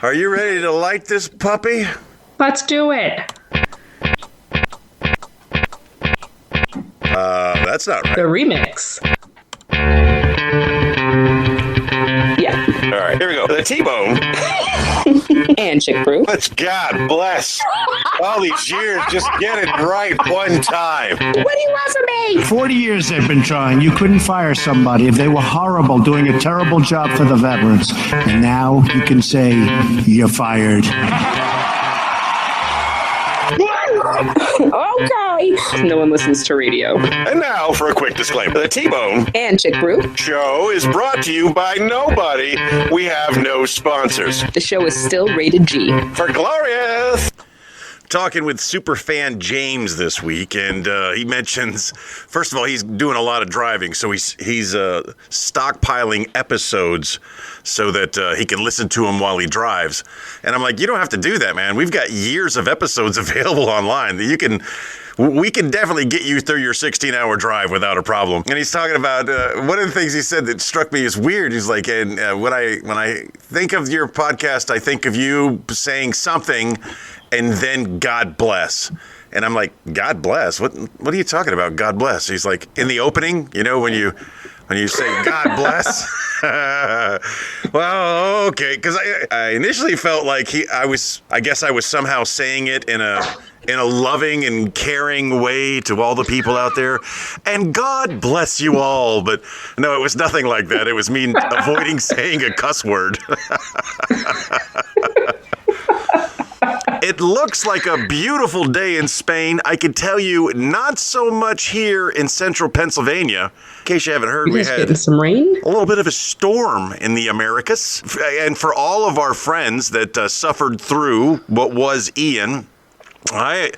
Are you ready to light this puppy? Let's do it. That's not right. The remix. Yeah. All right, here we go. The T-bone. And chick brew. Let's God bless. All these years, just get it right one time. What do you want from me? 40 years they've been trying. You couldn't fire somebody if they were horrible, doing a terrible job for the veterans. And now you can say you're fired. Okay. No one listens to radio. And now for a quick disclaimer. The T-Bone And chick brew. show is brought to you by nobody. We have no sponsors. The show is still rated G. For glorious. Talking with superfan James this week, and he mentions, first of all, he's doing a lot of driving, so he's stockpiling episodes so that he can listen to them while he drives. And I'm like, you don't have to do that, man. We've got years of episodes available online that we can definitely get you through your 16-hour drive without a problem. And he's talking about one of the things he said that struck me as weird. He's like, and when I think of your podcast, I think of you saying something, and then God bless. And I'm like, God bless? What are you talking about? God bless. He's like, in the opening, you know, when you say God bless. Well, okay, because I initially felt like I guess I was somehow saying it in a loving and caring way to all the people out there. And God bless you all. But no, it was nothing like that. It was me avoiding saying a cuss word. It looks like a beautiful day in Spain. I can tell you, not so much here in central Pennsylvania. In case you haven't heard, we had getting some rain. a little bit of a storm in the Americas. And for all of our friends that suffered through what was Ian, I,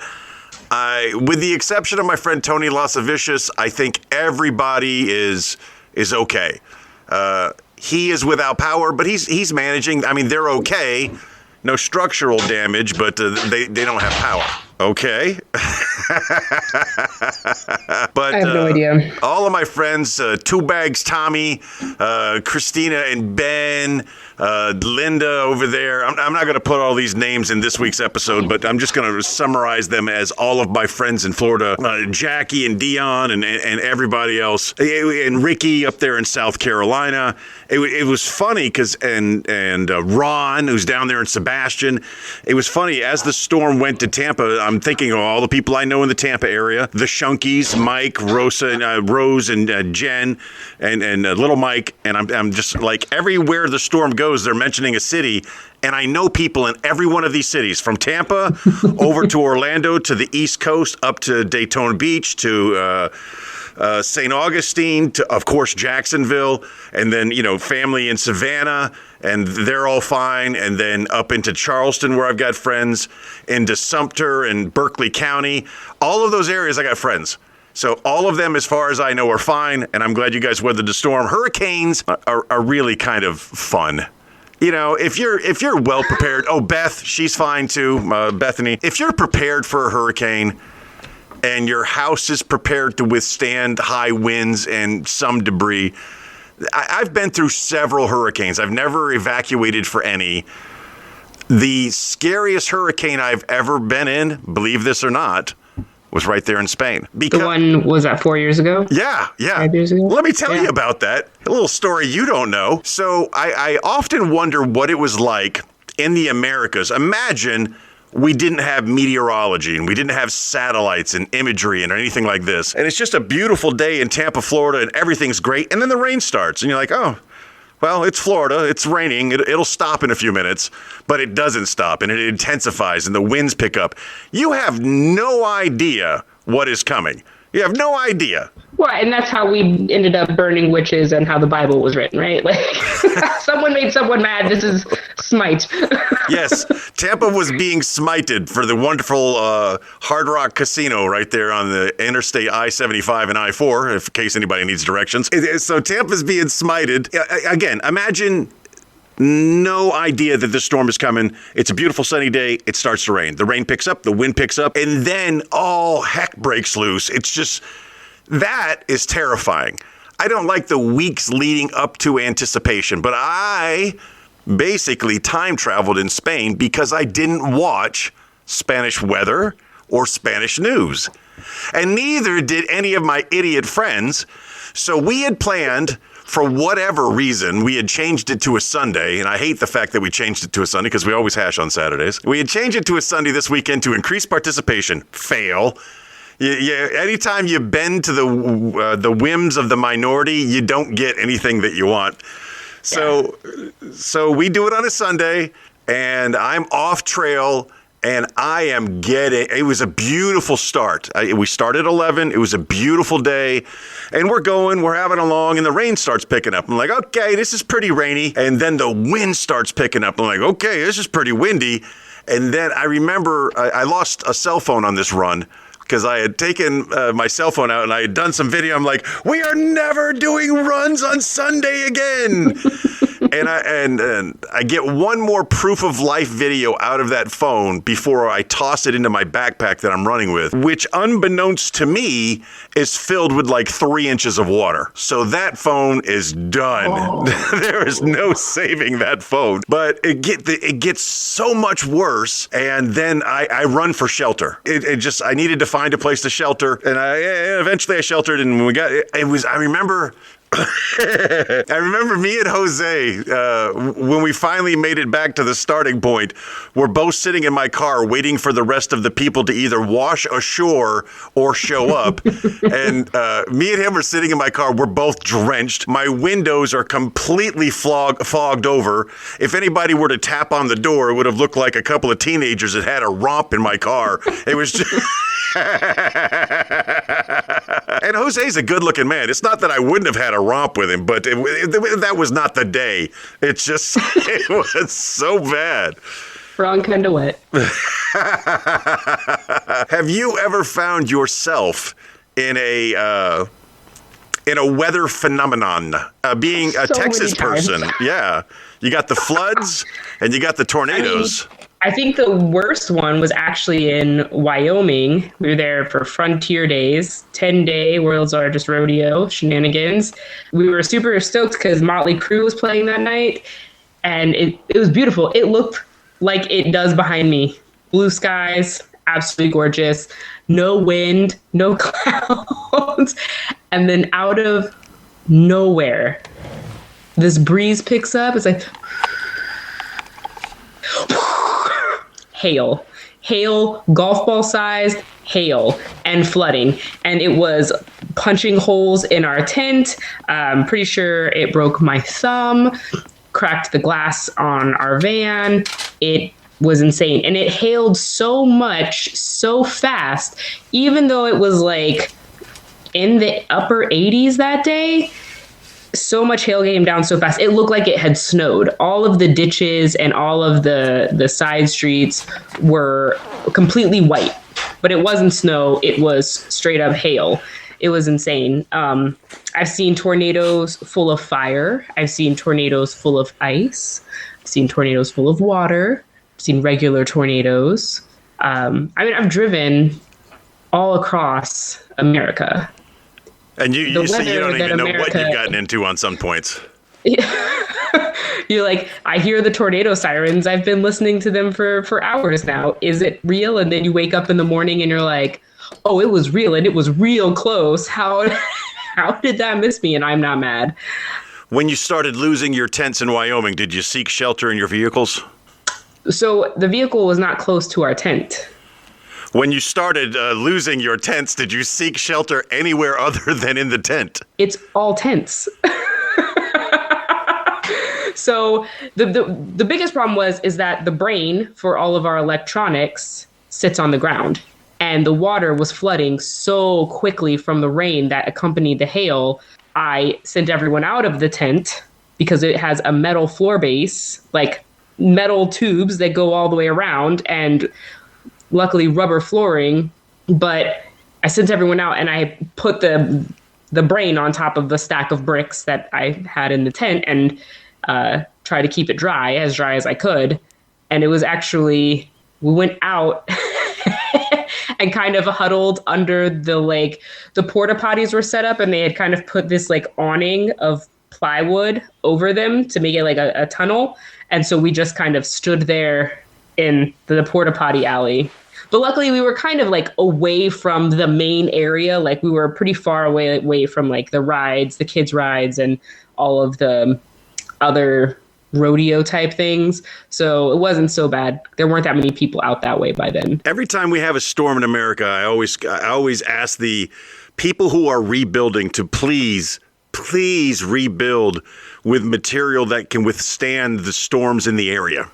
with the exception of my friend Tony Lasavicius, I think everybody is okay. He is without power, but he's managing. I mean, they're okay. No structural damage, but they don't have power. Okay. But I have no idea. all of my friends, Two Bags Tommy, Christina and Ben, Linda over there. I'm not going to put all these names in this week's episode, but I'm just going to summarize them as all of my friends in Florida, Jackie and Dion and everybody else, and Ricky up there in South Carolina. It was funny because and Ron, who's down there in Sebastian. It was funny as the storm went to Tampa. I'm thinking of all the people I know in the Tampa area, the Shunkies, Mike, Rose, and Jen, and little Mike. And I'm just like, everywhere the storm goes, they're mentioning a city. And I know people in every one of these cities, from Tampa over to Orlando, to the East Coast, up to Daytona Beach, to St. Augustine, to, of course, Jacksonville, and then, family in Savannah, and they're all fine, and then up into Charleston, where I've got friends, into Sumter and Berkeley County. All of those areas, I got friends. So all of them, as far as I know, are fine, and I'm glad you guys weathered the storm. Hurricanes are really kind of fun. If you're well prepared. Oh, Beth, she's fine too, Bethany. If you're prepared for a hurricane, and your house is prepared to withstand high winds and some debris. I've been through several hurricanes. I've never evacuated for any. The scariest hurricane I've ever been in, believe this or not, was right there in Spain. The one, was that 4 years ago? Yeah. 5 years ago? Let me tell you about that. A little story you don't know. So I often wonder what it was like in the Americas. Imagine we didn't have meteorology and we didn't have satellites and imagery and anything like this. And it's just a beautiful day in Tampa, Florida, and everything's great. And then the rain starts and you're like, oh, well, it's Florida. It's raining. It'll stop in a few minutes, but it doesn't stop and it intensifies and the winds pick up. You have no idea what is coming. You have no idea. Well, and that's how we ended up burning witches and how the Bible was written, right? Like, someone made someone mad. This is smite. Yes, Tampa was being smited for the wonderful Hard Rock Casino right there on the Interstate I-75 and I-4, in case anybody needs directions. So Tampa's being smited. Again, imagine no idea that this storm is coming. It's a beautiful sunny day. It starts to rain. The rain picks up, the wind picks up, and then all heck breaks loose. It's just, that is terrifying. I don't like the weeks leading up to anticipation, but I basically time traveled in Spain because I didn't watch Spanish weather or Spanish news. And neither did any of my idiot friends. So we had planned, for whatever reason, we had changed it to a Sunday. And I hate the fact that we changed it to a Sunday because we always hash on Saturdays. We had changed it to a Sunday this weekend to increase participation. Fail. Yeah, anytime you bend to the whims of the minority, you don't get anything that you want. So we do it on a Sunday, and I'm off trail, and I am it was a beautiful start. We started at 11. It was a beautiful day, and we're having along, and the rain starts picking up. I'm like, okay, this is pretty rainy. And then the wind starts picking up. I'm like, okay, this is pretty windy. And then I remember I lost a cell phone on this run, because I had taken my cell phone out and I had done some video. I'm like, we are never doing runs on Sunday again. and I get one more proof of life video out of that phone before I toss it into my backpack that I'm running with, which unbeknownst to me is filled with like 3 inches of water. So that phone is done. Oh. There is no saving that phone. But it gets so much worse. And then I run for shelter. I needed to find a place to shelter, and eventually I sheltered, and I remember me and Jose, when we finally made it back to the starting point, we're both sitting in my car waiting for the rest of the people to either wash ashore or show up. And me and him are sitting in my car. We're both drenched. My windows are completely fogged over. If anybody were to tap on the door, it would have looked like a couple of teenagers that had a romp in my car. It was just... And Jose's a good-looking man. It's not that I wouldn't have had a romp with him, but that was not the day. It was so bad. Wrong kind of wet. Have you ever found yourself in a weather phenomenon, being a Texas person? Yeah. You got the floods and you got the tornadoes. I think the worst one was actually in Wyoming. We were there for Frontier Days, 10-day world's largest rodeo shenanigans. We were super stoked because Motley Crue was playing that night, and it was beautiful. It looked like it does behind me. Blue skies, absolutely gorgeous. No wind, no clouds. And then out of nowhere, this breeze picks up. It's like... hail, golf ball sized hail and flooding. And it was punching holes in our tent. I'm pretty sure it broke my thumb, cracked the glass on our van. It was insane. And it hailed so much, so fast, even though it was like in the upper 80s that day. So much hail came down so fast. It looked like it had snowed. All of the ditches and all of the side streets were completely white, but it wasn't snow. It was straight up hail. It was insane. I've seen tornadoes full of fire. I've seen tornadoes full of ice. I've seen tornadoes full of water. I've seen regular tornadoes. I've driven all across America. And you say you don't even know what you've gotten into on some points. You're like, I hear the tornado sirens. I've been listening to them for hours now. Is it real? And then you wake up in the morning and you're like, oh, it was real and it was real close. How did that miss me? And I'm not mad. When you started losing your tents in Wyoming, did you seek shelter in your vehicles? So the vehicle was not close to our tent. When you started losing your tents, did you seek shelter anywhere other than in the tent? It's all tents. So the biggest problem is that the brain for all of our electronics sits on the ground. And the water was flooding so quickly from the rain that accompanied the hail. I sent everyone out of the tent because it has a metal floor base, like metal tubes that go all the way around, and luckily rubber flooring. But I sent everyone out and I put the brain on top of the stack of bricks that I had in the tent and tried to keep it dry as I could. And it was actually, we went out and kind of huddled under the porta potties were set up, and they had kind of put this like awning of plywood over them to make it like a tunnel. And so we just kind of stood there in the porta potty alley. But luckily we were kind of like away from the main area. Like we were pretty far away from like the rides, the kids' rides, and all of the other rodeo type things. So it wasn't so bad. There weren't that many people out that way by then. Every time we have a storm in America, I always ask the people who are rebuilding to please rebuild with material that can withstand the storms in the area.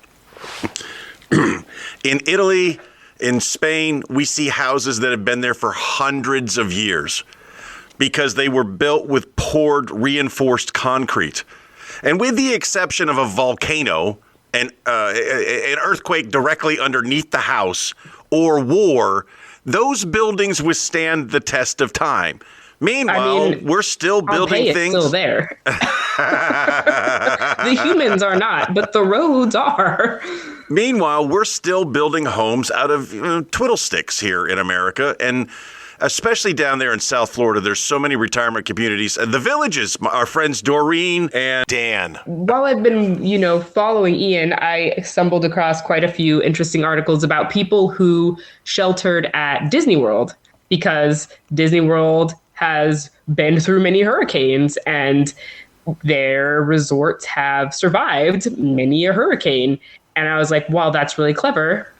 In Italy, in Spain, we see houses that have been there for hundreds of years because they were built with poured reinforced concrete. And with the exception of a volcano and an earthquake directly underneath the house or war, those buildings withstand the test of time. Meanwhile, we're still building things. Still there. The humans are not, but the roads are. Meanwhile, we're still building homes out of twiddle sticks here in America, and especially down there in South Florida, there's so many retirement communities. The Villages, our friends Doreen and Dan. While I've been, following Ian, I stumbled across quite a few interesting articles about people who sheltered at Disney World, because Disney World has been through many hurricanes and their resorts have survived many a hurricane. And I was like, wow, that's really clever.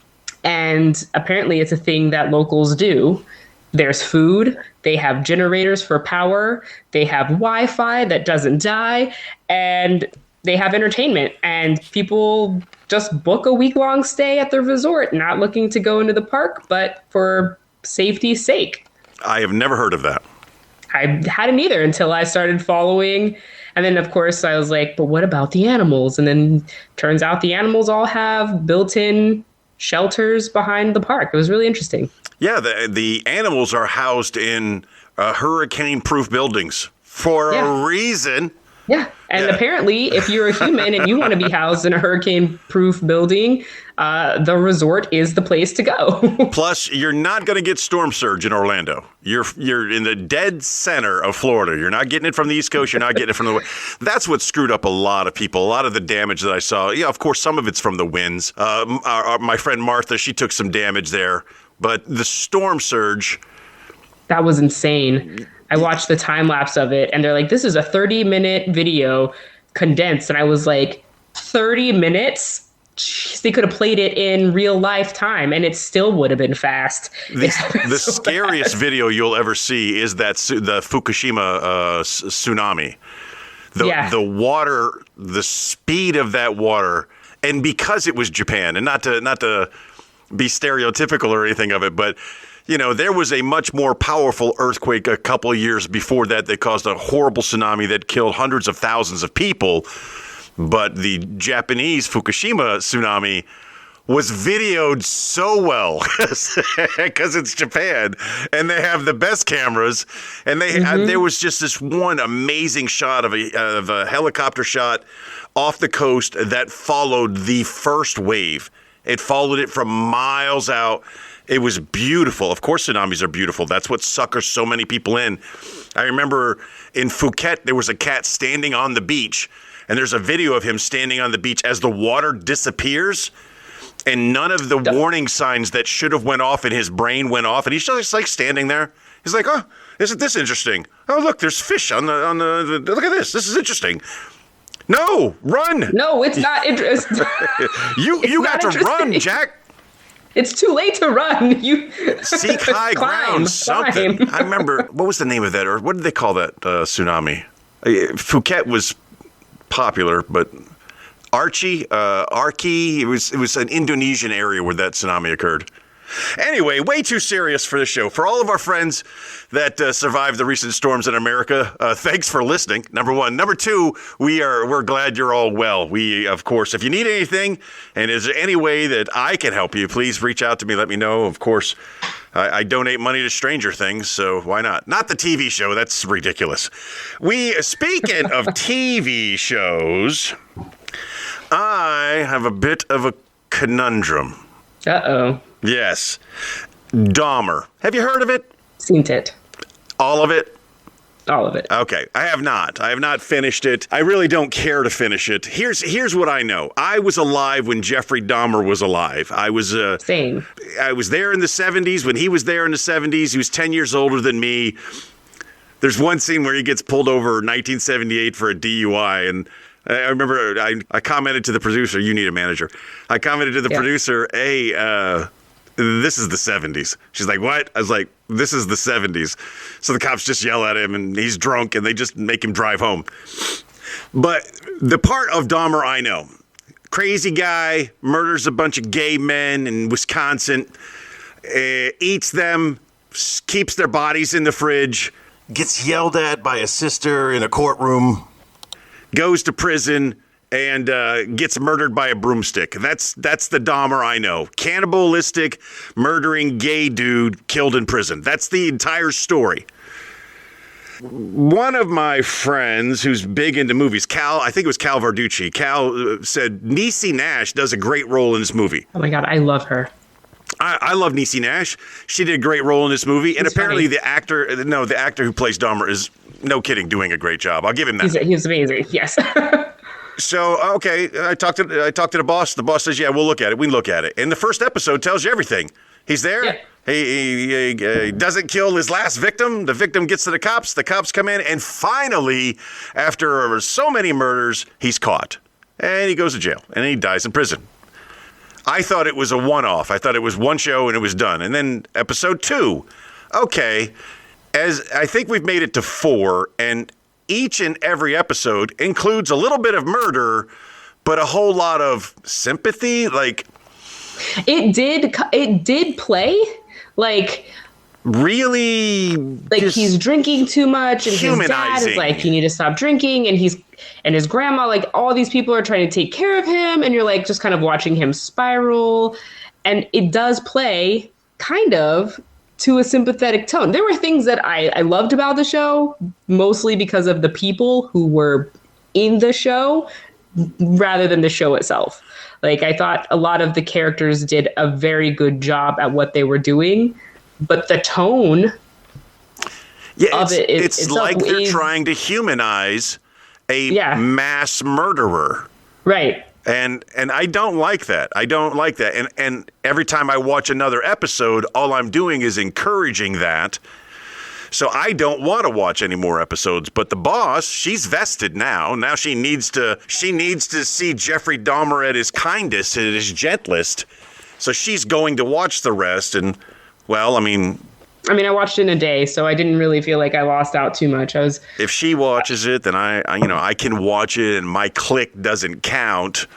And apparently it's a thing that locals do. There's food, they have generators for power, they have Wi-Fi that doesn't die, and they have entertainment. And people just book a week-long stay at the resort, not looking to go into the park, but for safety's sake. I have never heard of that. I hadn't either until I started following. And then, of course, I was like, but what about the animals? And then turns out the animals all have built-in shelters behind the park. It was really interesting. Yeah, the animals are housed in hurricane-proof buildings for a reason. Yeah, and apparently, if you're a human and you want to be housed in a hurricane-proof building, the resort is the place to go. Plus, you're not going to get storm surge in Orlando. You're in the dead center of Florida. You're not getting it from the East Coast. You're not getting it from the West. That's what screwed up a lot of people. A lot of the damage that I saw. Yeah, of course, some of it's from the winds. My friend Martha, she took some damage there. But the storm surge. That was insane. I watched the time lapse of it and they're like, this is a 30-minute video condensed. And I was like, 30 minutes? Jeez, they could have played it in real life time and it still would have been fast. The scariest video you'll ever see is the Fukushima tsunami. The water, the speed of that water. And because it was Japan, and not to be stereotypical or anything of it, but there was a much more powerful earthquake a couple of years before that caused a horrible tsunami that killed hundreds of thousands of people. But the Japanese Fukushima tsunami was videoed so well because it's Japan and they have the best cameras. And there was just this one amazing shot of a helicopter shot off the coast that followed the first wave. It followed it from miles out. It was beautiful. Of course, tsunamis are beautiful. That's what suckers so many people in. I remember in Phuket, there was a cat standing on the beach, and there's a video of him standing on the beach as the water disappears, and none of the warning signs that should have went off in his brain went off, and he's just like standing there. He's like, oh, isn't this interesting? Oh, look, there's fish on the look at this. This is interesting. No, run. No, it's not interesting. You got to run, Jack. It's too late to run. You seek high ground. Something. I remember, what was the name of that, or what did they call that tsunami? Phuket was popular, but Archie. It was an Indonesian area where that tsunami occurred. Anyway, way too serious for this show. For all of our friends that survived the recent storms in America, thanks for listening, number one. Number two, we're glad you're all well. We, of course, if you need anything, and is there any way that I can help you, please reach out to me. Let me know. Of course, I donate money to Stranger Things, so why not? Not the TV show. That's ridiculous. Speaking of TV shows, I have a bit of a conundrum. Uh-oh. Yes. Dahlmer. Have you heard of it? Seen it. All of it? All of it. Okay, I have not. I have not finished it. I really don't care to finish it. Here's what I know. I was alive when Jeffrey Dahmer was alive. I was Same. I was there in the 70s when he was there in the 70s. He was 10 years older than me. There's one scene where he gets pulled over in 1978 for a DUI, and I remember I commented to the producer, "You need a manager." I commented to the producer, "Hey, this is the 70s." She's like, "What?" I was like, "This is the 70s." So the cops just yell at him, and he's drunk, and they just make him drive home. But the part of Dahmer I know. Crazy guy, murders a bunch of gay men in Wisconsin, eats them, keeps their bodies in the fridge, gets yelled at by a sister in a courtroom, goes to prison, and gets murdered by a broomstick. That's the Dahmer I know. Cannibalistic, murdering gay dude killed in prison. That's the entire story. One of my friends who's big into movies, I think it was Cal Varducci, said Niecy Nash does a great role in this movie. Oh my God, I love her. I love Niecy Nash. She did a great role in this movie. And apparently funny. the actor who plays Dahmer is, no kidding, doing a great job. I'll give him that. He's amazing, yes. So, okay, I talked to the boss. The boss says, "Yeah, we'll look at it." We look at it. And the first episode tells you everything. He's there. Yeah. He doesn't kill his last victim. The victim gets to the cops. The cops come in. And finally, after so many murders, he's caught. And he goes to jail. And he dies in prison. I thought it was a one-off. I thought it was one show and it was done. And then episode 2. Okay, as I think we've made it to 4. And each and every episode includes a little bit of murder, but a whole lot of sympathy. Like, It did play like really, like he's drinking too much, and his dad is like, "You need to stop drinking," and his grandma, like, all these people are trying to take care of him, and you're like just kind of watching him spiral. And it does play kind of to a sympathetic tone. There were things that I loved about the show, mostly because of the people who were in the show rather than the show itself. Like, I thought a lot of the characters did a very good job at what they were doing, but the tone of it's like they're trying to humanize a mass murderer. Right. And I don't like that. I don't like that. And every time I watch another episode, all I'm doing is encouraging that. So I don't want to watch any more episodes. But the boss, she's vested now. Now she needs to see Jeffrey Dahmer at his kindest, at his gentlest. So she's going to watch the rest. And, well, I mean, I watched it in a day, so I didn't really feel like I lost out too much. If she watches it, then I can watch it, and my click doesn't count.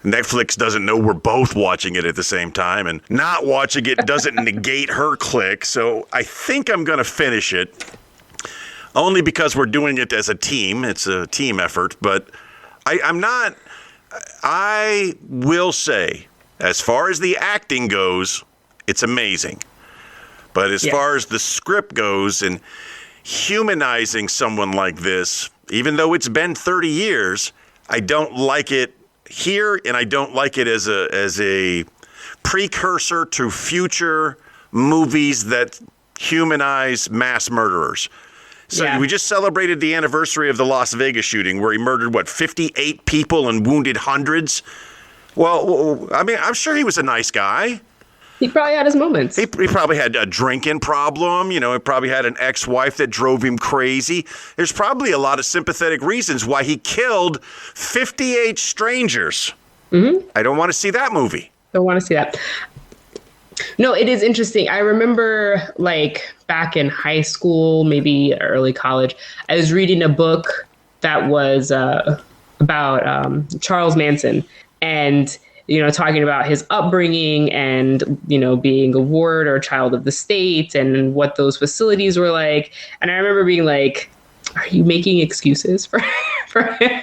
Netflix doesn't know we're both watching it at the same time, and not watching it doesn't negate her click. So I think I'm going to finish it, only because we're doing it as a team. It's a team effort, but I'm not. I will say, as far as the acting goes, it's amazing. But as far as the script goes and humanizing someone like this, even though it's been 30 years, I don't like it here, and I don't like it as a precursor to future movies that humanize mass murderers. So we just celebrated the anniversary of the Las Vegas shooting, where he murdered, 58 people and wounded hundreds? Well, I'm sure he was a nice guy. He probably had his moments. He probably had a drinking problem. He probably had an ex-wife that drove him crazy. There's probably a lot of sympathetic reasons why he killed 58 strangers. Mm-hmm. I don't want to see that movie. Don't want to see that. No, it is interesting. I remember, back in high school, maybe early college, I was reading a book that was about Charles Manson, and talking about his upbringing and, being a ward or a child of the state and what those facilities were like. And I remember being like, are you making excuses for him?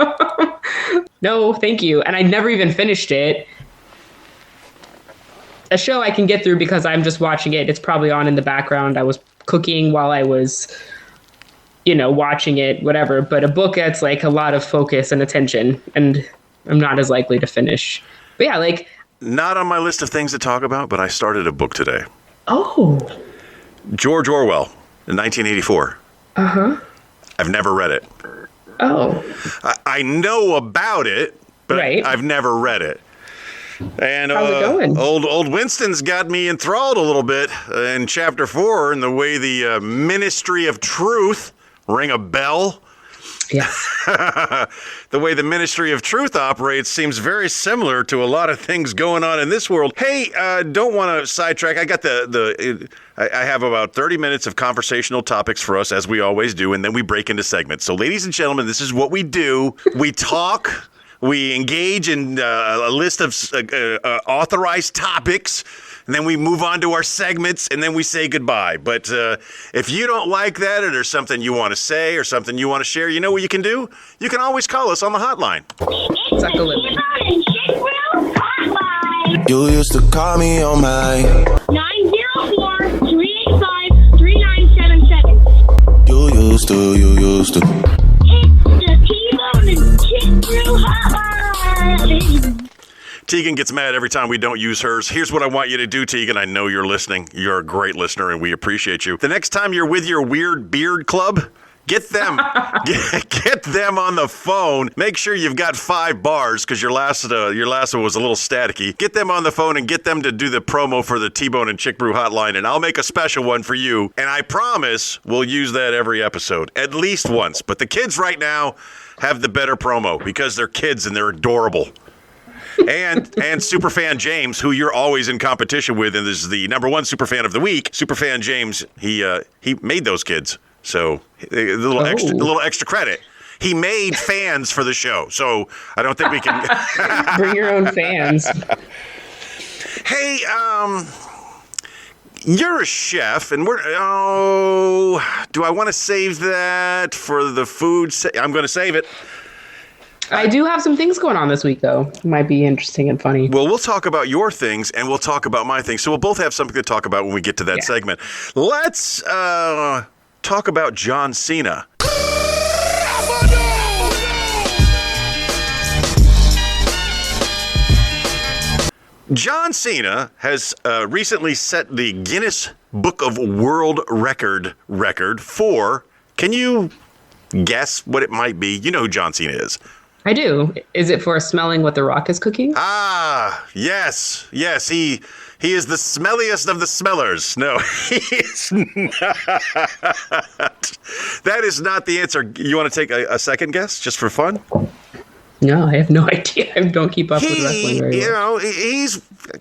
No, thank you. And I never even finished it. A show I can get through because I'm just watching it. It's probably on in the background. I was cooking while I was, watching it, whatever. But a book that's a lot of focus and attention, and I'm not as likely to finish. But yeah, not on my list of things to talk about, but I started a book today. Oh. George Orwell in 1984. Uh-huh. I've never read it. Oh. I know about it, but Right. I've never read it. And How's it going? Old Winston's got me enthralled a little bit in chapter 4 in the way the Ministry of Truth, ring a bell? Yes. The way the Ministry of Truth operates seems very similar to a lot of things going on in this world. Hey, don't want to sidetrack. I got I have about 30 minutes of conversational topics for us, as we always do, and then we break into segments. So, ladies and gentlemen, this is what we do. We talk. We engage in a list of authorized topics, and then we move on to our segments, and then we say goodbye. But if you don't like that, or there's something you want to say or something you want to share, you know what you can do? You can always call us on the hotline. It's Suck a lip. the Shipwheel Hotline. You used to call me on my 904-385-3977. You used to It's the T-Bone and Shipwheel Hotline. Tegan gets mad every time we don't use hers. Here's what I want you to do, Tegan. I know you're listening. You're a great listener, and we appreciate you. The next time you're with your weird beard club, get them on the phone. Make sure you've got 5 bars, because your last one was a little staticky. Get them on the phone and get them to do the promo for the T-Bone and Chick Brew hotline, and I'll make a special one for you. And I promise we'll use that every episode, at least once. But the kids right now have the better promo because they're kids and they're adorable. And Superfan James, who you're always in competition with, and this is the number 1 Superfan of the week. Superfan James, he made those kids, so a little extra credit. He made fans for the show, so I don't think we can Bring your own fans. Hey, you're a chef, and do I want to save that for the food? I'm going to save it. I do have some things going on this week, though. Might be interesting and funny. Well, we'll talk about your things, and we'll talk about my things. So we'll both have something to talk about when we get to that segment. Let's talk about John Cena. John Cena has recently set the Guinness Book of World Record for, can you guess what it might be? You know who John Cena is. I do. Is it for smelling what The Rock is cooking? Ah, yes. He is the smelliest of the smellers. No, he is not. That is not the answer. You want to take a second guess, just for fun? No, I have no idea. I don't keep up with wrestling very well.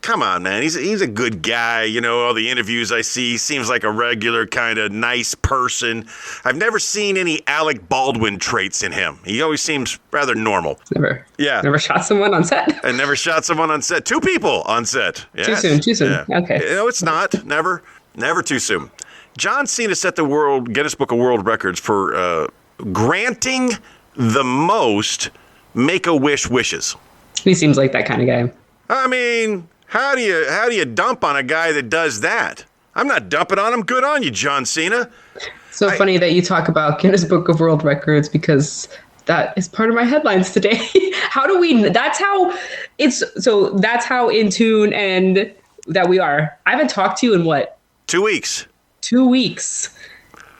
Come on, man. He's a good guy. You know, all the interviews I see, he seems like a regular kind of nice person. I've never seen any Alec Baldwin traits in him. He always seems rather normal. Never. Yeah. Never shot someone on set? I never shot someone on set. 2 people on set. Yes. Too soon. Yeah. Okay. No, it's not. Never too soon. John Cena set the Guinness Book of World Records for granting the most Make-A-Wish wishes. He seems like that kind of guy. I mean, how do you dump on a guy that does that? I'm not dumping on him. Good on you, John Cena. So funny that you talk about Guinness Book of World Records, because that is part of my headlines today. That's how in tune and that we are. I haven't talked to you in what? 2 weeks. 2 weeks.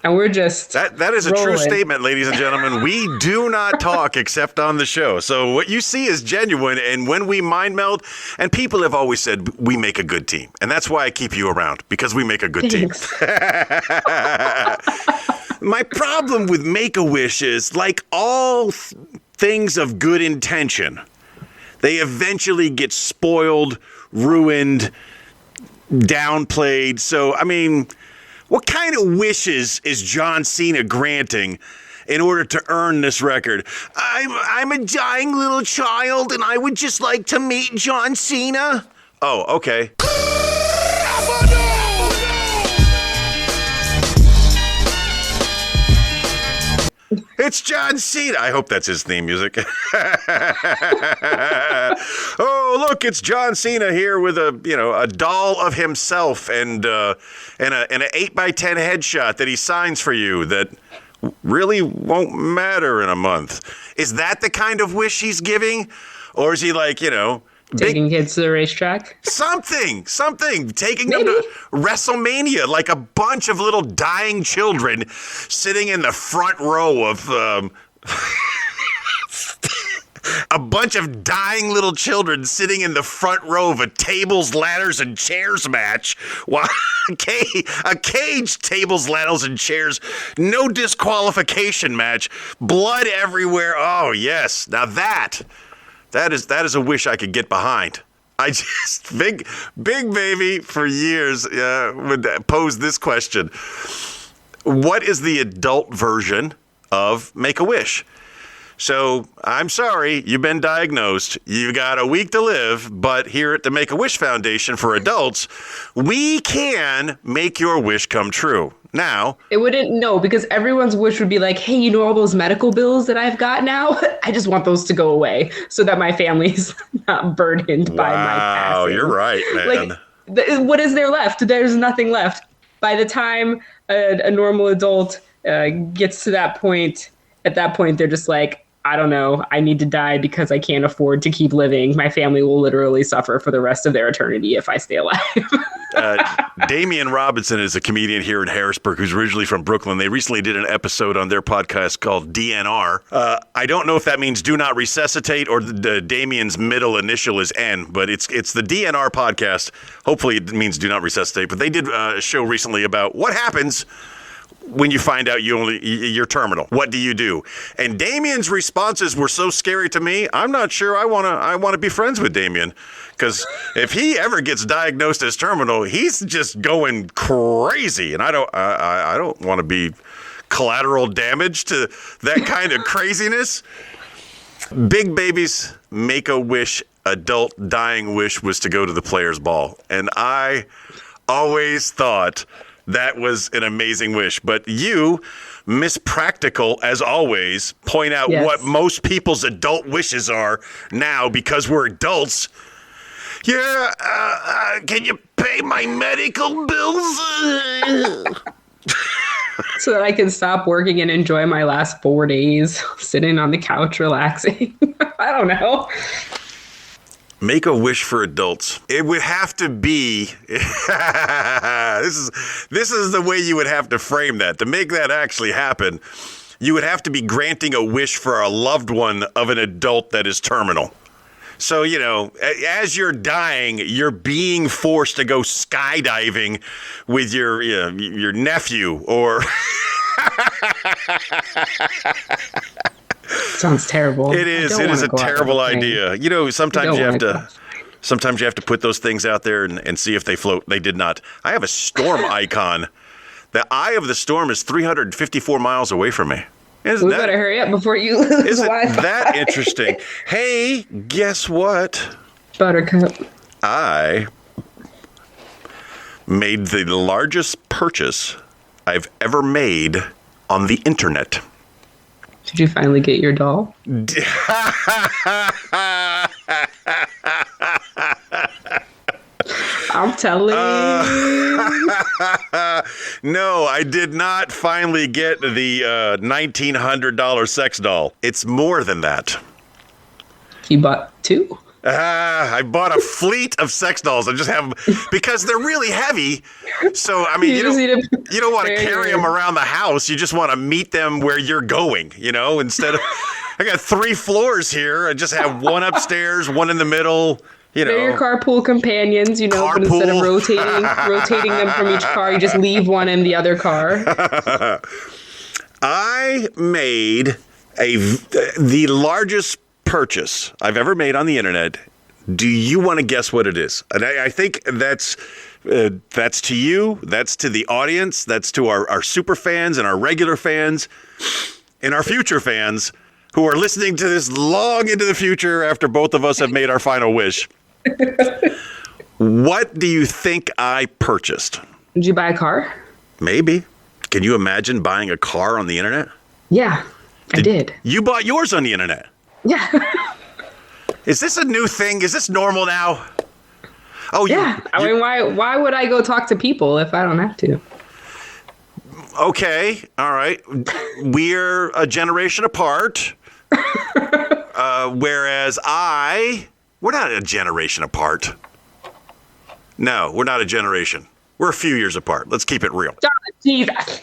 And we're just that is a rolling. true statement, ladies and gentlemen. We do not talk except on the show. So what you see is genuine. And when we mind meld, and people have always said we make a good team. And that's why I keep you around, because we make a good Thanks. team. My problem with Make-A-Wish is, like all things of good intention, they eventually get spoiled, ruined, downplayed. So, I mean, what kind of wishes is John Cena granting in order to earn this record? I'm a dying little child, and I would just like to meet John Cena. Oh, okay. It's John Cena. I hope that's his theme music. Oh, look, it's John Cena here with a doll of himself and an 8x10 headshot that he signs for you that really won't matter in a month. Is that the kind of wish he's giving? Or is he like, Taking kids to the racetrack. Something. Taking them to WrestleMania, like a bunch of little dying children sitting in the front row of a bunch of dying little children sitting in the front row of a tables, ladders, and chairs match. While a cage, tables, ladders, and chairs, no disqualification match, blood everywhere. Oh yes, now that is a wish I could get behind. I just big baby for years would pose this question: what is the adult version of Make-A-Wish? So I'm sorry, you've been diagnosed. You've got a week to live, but here at the Make-A-Wish Foundation for Adults, we can make your wish come true. Now, it wouldn't, no, because everyone's wish would be like, hey, you know all those medical bills that I've got now? I just want those to go away so that my family's not burdened by my passing. Wow, you're right, man. Like, what is there left? There's nothing left. By the time a normal adult gets to that point, at that point, they're just like, I don't know, I need to die because I can't afford to keep living. My family will literally suffer for the rest of their eternity if I stay alive. Damian Robinson is a comedian here in Harrisburg who's originally from Brooklyn. They recently did an episode on their podcast called DNR. I don't know if that means do not resuscitate or Damian's middle initial is N, but it's the DNR podcast. Hopefully it means do not resuscitate. But they did a show recently about what happens when you find out you're terminal. What do you do? And Damian's responses were so scary to me. I'm not sure I want to be friends with Damian, because if he ever gets diagnosed as terminal, he's just going crazy, and I don't want to be collateral damage to that kind of craziness. Big Baby's Make-A-Wish adult dying wish was to go to the Players Ball, and I always thought that was an amazing wish. But you, Miss Practical, as always, point out what most people's adult wishes are now because we're adults. Yeah, can you pay my medical bills? So that I can stop working and enjoy my last 4 days sitting on the couch relaxing. I don't know. Make a wish for adults. It would have to be, this is the way you would have to frame that. To make that actually happen, you would have to be granting a wish for a loved one of an adult that is terminal. So, you know, as you're dying, you're being forced to go skydiving with your nephew or... Sounds terrible. It is. It is a terrible idea. You know, sometimes you have to put those things out there and see if they float. They did not. I have a storm icon. The eye of the storm is 354 miles away from me. We better hurry up before you lose Isn't Wi-Fi. that interesting? Hey, guess what? Buttercup. I made the largest purchase I've ever made on the internet. Did you finally get your doll? I'm telling you. No, I did not finally get the $1,900 sex doll. It's more than that. You bought two? I bought a fleet of sex dolls. I just have them because they're really heavy. So, I mean, you don't want to carry them around the house. You just want to meet them where you're going, you know, instead of, I got 3 floors here. I just have one upstairs, one in the middle, you know. They're your carpool companions, you know, but instead of rotating them from each car, you just leave one in the other car. I made the largest purchase I've ever made on the internet. Do you want to guess what it is? And I think that's to you, that's to the audience, that's to our super fans and our regular fans and our future fans who are listening to this long into the future after both of us have made our final wish. What do you think I purchased? Did you buy a car? Maybe. Can you imagine buying a car on the internet? Yeah, I did. You bought yours on the internet? Yeah. Is this a new thing? Is this normal now? Oh, yeah. I mean, why would I go talk to people if I don't have to? Okay. All right. We're a generation apart. Whereas I We're not a generation apart. No, we're not a generation. We're a few years apart. Let's keep it real. Jesus.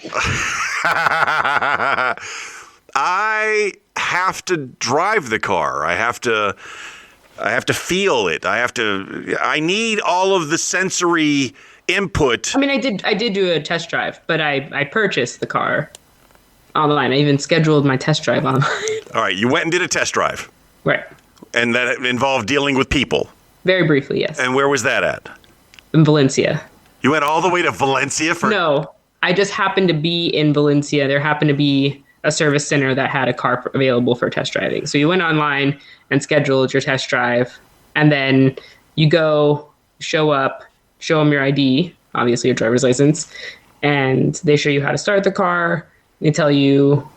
I have to drive the car. I have to feel it. I need all of the sensory input. I mean, I did do a test drive, but I purchased the car online. I even scheduled my test drive online. All right, you went and did a test drive. Right. And that involved dealing with people. Very briefly, yes. And where was that at? In Valencia. You went all the way to Valencia for... No, I just happened to be in Valencia. There happened to be a service center that had a car available for test driving. So you went online and scheduled your test drive, and then you go, show up, show them your ID, obviously your driver's license, and they show you how to start the car. They tell you,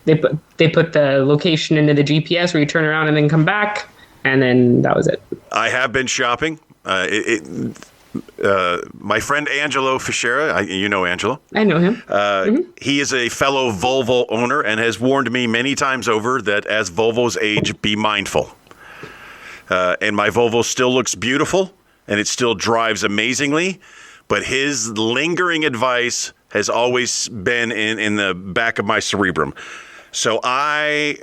they put the location into the GPS where you turn around and then come back, and then that was it. I have been shopping. My friend Angelo Fischera, you know Angelo. I know him. He is a fellow Volvo owner and has warned me many times over that as Volvos age, be mindful. And my Volvo still looks beautiful and it still drives amazingly, but his lingering advice has always been in the back of my cerebrum. So I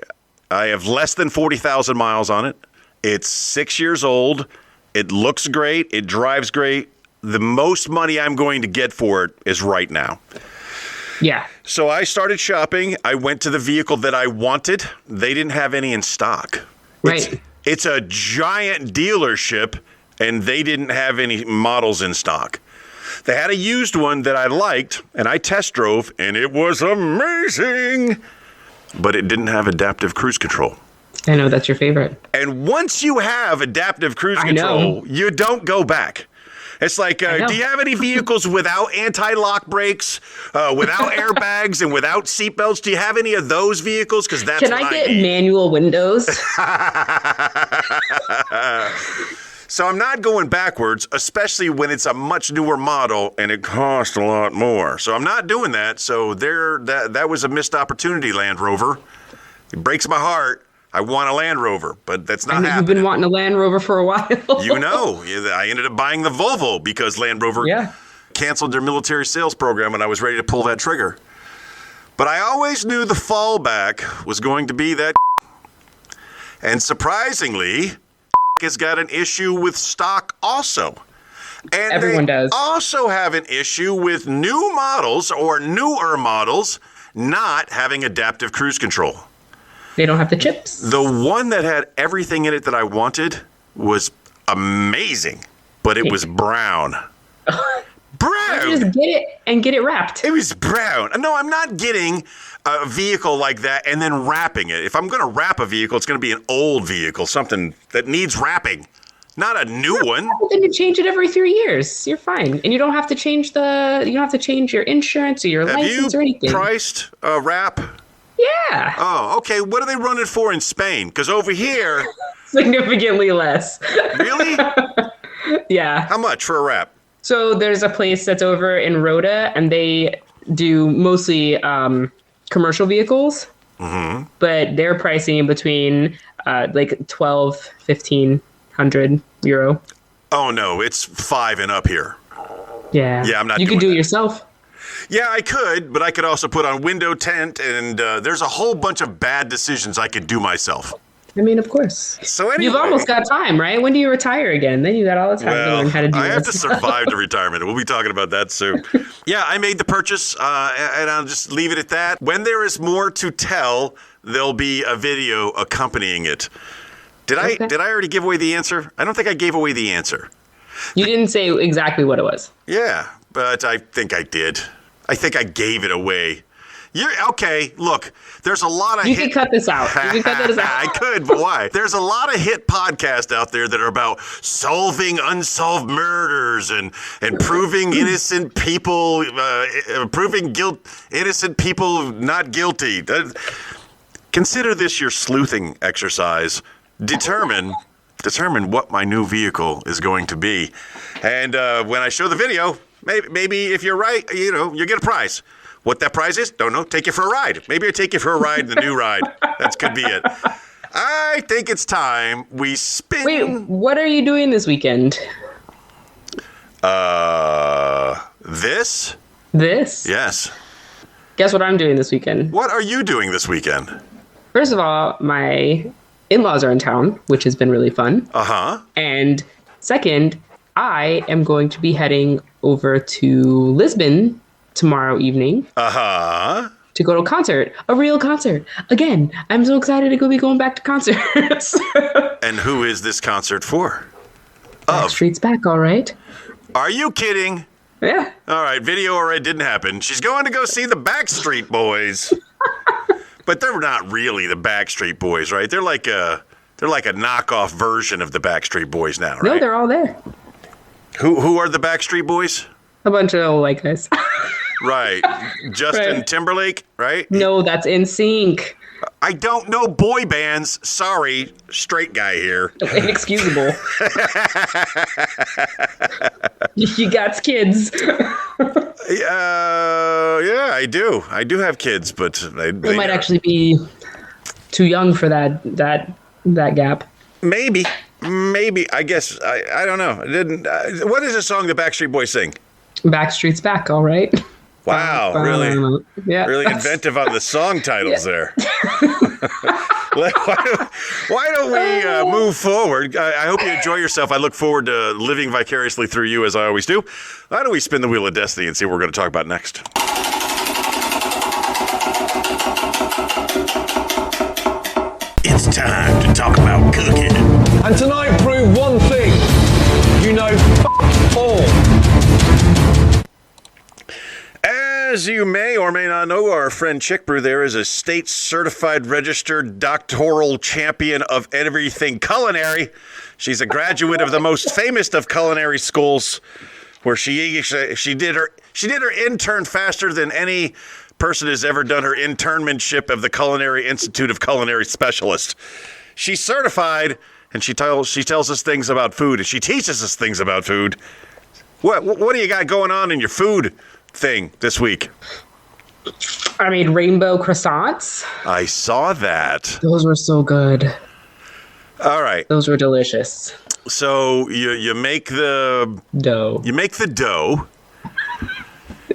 have less than 40,000 miles on it. It's 6 years old. It looks great. It drives great. The most money I'm going to get for it is right now. Yeah. So I started shopping. I went to the vehicle that I wanted. They didn't have any in stock. Right. It's a giant dealership, and they didn't have any models in stock. They had a used one that I liked, and I test drove, and it was amazing. But it didn't have adaptive cruise control. I know that's your favorite. And once you have adaptive cruise control, you don't go back. It's like, do you have any vehicles without anti-lock brakes, without airbags, and without seatbelts? Do you have any of those vehicles? Because that's Can what I get need. manual windows? So I'm not going backwards, especially when it's a much newer model and it costs a lot more. So I'm not doing that. So that was a missed opportunity, Land Rover. It breaks my heart. I want a Land Rover, but that's not happening. You've been wanting a Land Rover for a while. You know, I ended up buying the Volvo because Land Rover canceled their military sales program and I was ready to pull that trigger. But I always knew the fallback was going to be that. And surprisingly, has got an issue with stock also. And Everyone does. Also have an issue with new models or newer models not having adaptive cruise control. They don't have the chips. The one that had everything in it that I wanted was amazing, but it was brown. Brown! Just get it and get it wrapped. It was brown. No, I'm not getting a vehicle like that and then wrapping it. If I'm going to wrap a vehicle, it's going to be an old vehicle, something that needs wrapping, not a new one. Then you change it every 3 years. You're fine, and you don't have to change you don't have to change your insurance or your license or anything. Have you priced a wrap? Yeah. Oh, okay. What do they run it for in Spain? Because over here, Significantly less. really? Yeah. How much for a wrap? So there's a place that's over in Rhoda, and they do mostly commercial vehicles. Mm-hmm. But they're pricing in between like 1,500 euro. Oh no, it's 5 and up here. Yeah. Yeah, I'm not. You could do that. it yourself. Yeah, I could, but I could also put on window tint, and there's a whole bunch of bad decisions I could do myself. I mean, of course. So anyway, you've almost got time, right? When do you retire again? Then you got all the time to learn how to do I have this. to survive to retirement. We'll be talking about that soon. Yeah, I made the purchase, and I'll just leave it at that. When there is more to tell, there'll be a video accompanying it. Did I already give away the answer? I don't think I gave away the answer. You didn't say exactly what it was. Yeah, but I think I did. I think I gave it away. You're okay. Look, there's a lot of. You can cut this out. You can cut this out. I could, but why? There's a lot of hit podcasts out there that are about solving unsolved murders and proving innocent people, innocent people not guilty. Consider this your sleuthing exercise. Determine what my new vehicle is going to be, and when I show the video, maybe if you're right, you get a prize. What that prize is, don't know. Take you for a ride. Maybe I take you for a ride in the new ride. That could be it. I think it's time we spin. Wait, what are you doing this weekend? This? This? Yes. Guess what I'm doing this weekend? What are you doing this weekend? First of all, my in-laws are in town, which has been really fun. Uh-huh. And second, I am going to be heading over to Lisbon tomorrow evening Uh-huh. to go to a concert, a real concert. Again, I'm so excited to be going back to concerts. And who is this concert for? Backstreet's back, all right? Are you kidding? Yeah. All right, video or it didn't happen. She's going to go see the Backstreet Boys. But they're not really the Backstreet Boys, right? They're like a knockoff version of the Backstreet Boys now, right? No, they're all there. Who are the Backstreet Boys? A bunch of old white guys. Right. Justin Right. Timberlake, right? No, that's in sync. I don't know boy bands. Sorry, straight guy here. Inexcusable. You got kids. Yeah, I do. I do have kids, but they might actually be too young for that gap. maybe. I guess I don't know. It didn't. What is the song the Backstreet Boys sing? Backstreet's back, all right. Wow, really, Yeah. really inventive on the song titles there. Why don't we move forward? I hope you enjoy yourself. I look forward to living vicariously through you, as I always do. Why don't we spin the wheel of destiny and see what we're going to talk about next? It's time to talk about cooking. And tonight proved one thing. You know, all. As you may or may not know, our friend Chick Brew there is a state certified registered doctoral champion of everything culinary. She's a graduate of the most famous of culinary schools, where she did her intern faster than any person has ever done her internmanship of the Culinary Institute of Culinary Specialists. She's certified, and she tells us things about food, and she teaches us things about food. What do you got going on in your food thing this week? I made rainbow croissants. I saw that. Those were so good. All right. Those were delicious. So you make the Dough. You make the dough.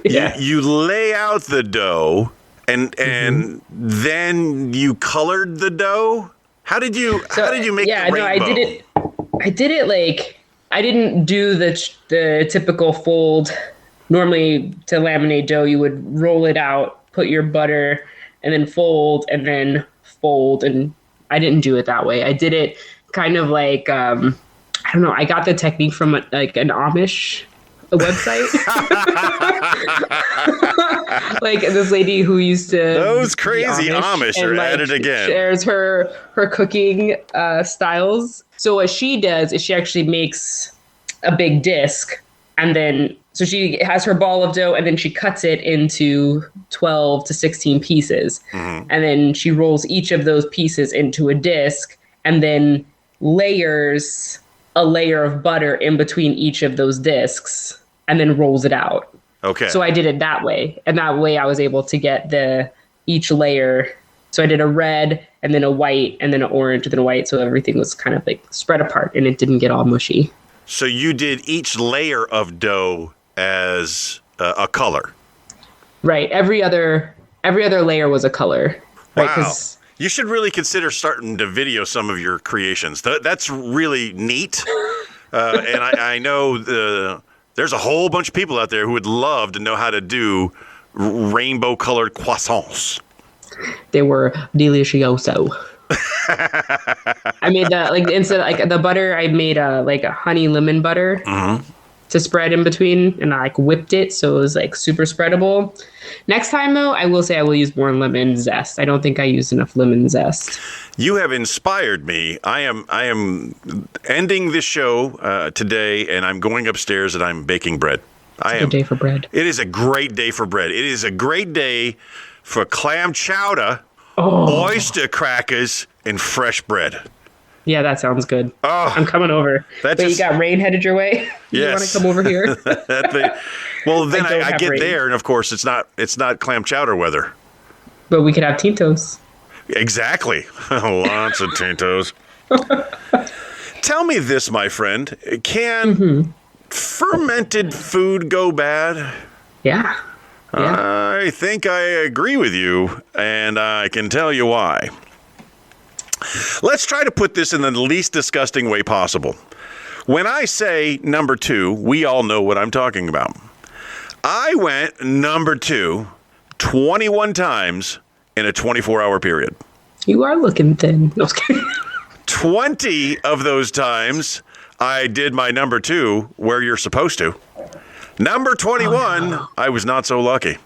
Yeah. You lay out the dough, and then you colored the dough. How did you make the rainbow? No, I did it like I didn't do the typical fold. Normally, to laminate dough, you would roll it out, put your butter, and then fold, and and I didn't do it that way. I did it kind of like I don't know. I got the technique from an Amish website. Like this lady who used to Those crazy Amish are at it again. Shares her cooking styles. So what she does is she actually makes a big disc, and then so she has her ball of dough, and then she cuts it into 12 to 16 pieces, and then she rolls each of those pieces into a disc, and then layers a layer of butter in between each of those discs, and then rolls it out. Okay. So I did it that way. And that way I was able to get each layer. So I did a red and then a white and then an orange and then a white. So everything was kind of like spread apart and it didn't get all mushy. So you did each layer of dough as a color. Right. Every other layer was a color. Right? Wow. 'Cause You should really consider starting to video some of your creations. That's really neat. And I know there's a whole bunch of people out there who would love to know how to do rainbow-colored croissants. they were delicioso. I made instead of the butter, I made a honey lemon butter to spread in between, and I whipped it so it was super spreadable. Next time though, I will say I will use more lemon zest. I don't think I used enough lemon zest. You have inspired me. I am ending this show today, and I'm going upstairs and I'm baking bread. It's a good day for bread. It is a great day for bread. It is a great day for clam chowder, oyster crackers, and fresh bread. Yeah, that sounds good. Oh, I'm coming over. That You got rain headed your way? You want Yes. to come over here? Well, then I don't I have get rain. there, and of course, it's not clam chowder weather. But we could have Tintos. Exactly. Lots of Tintos. Tell me this, my friend. Can fermented food go bad? Yeah. I think I agree with you, and I can tell you why. Let's try to put this in the least disgusting way possible. When I say number 2, we all know what I'm talking about. I went number 2 21 times in a 24-hour period. You are looking thin. No, I was kidding. 20 of those times, I did my number 2 where you're supposed to. Number 21, I was not so lucky.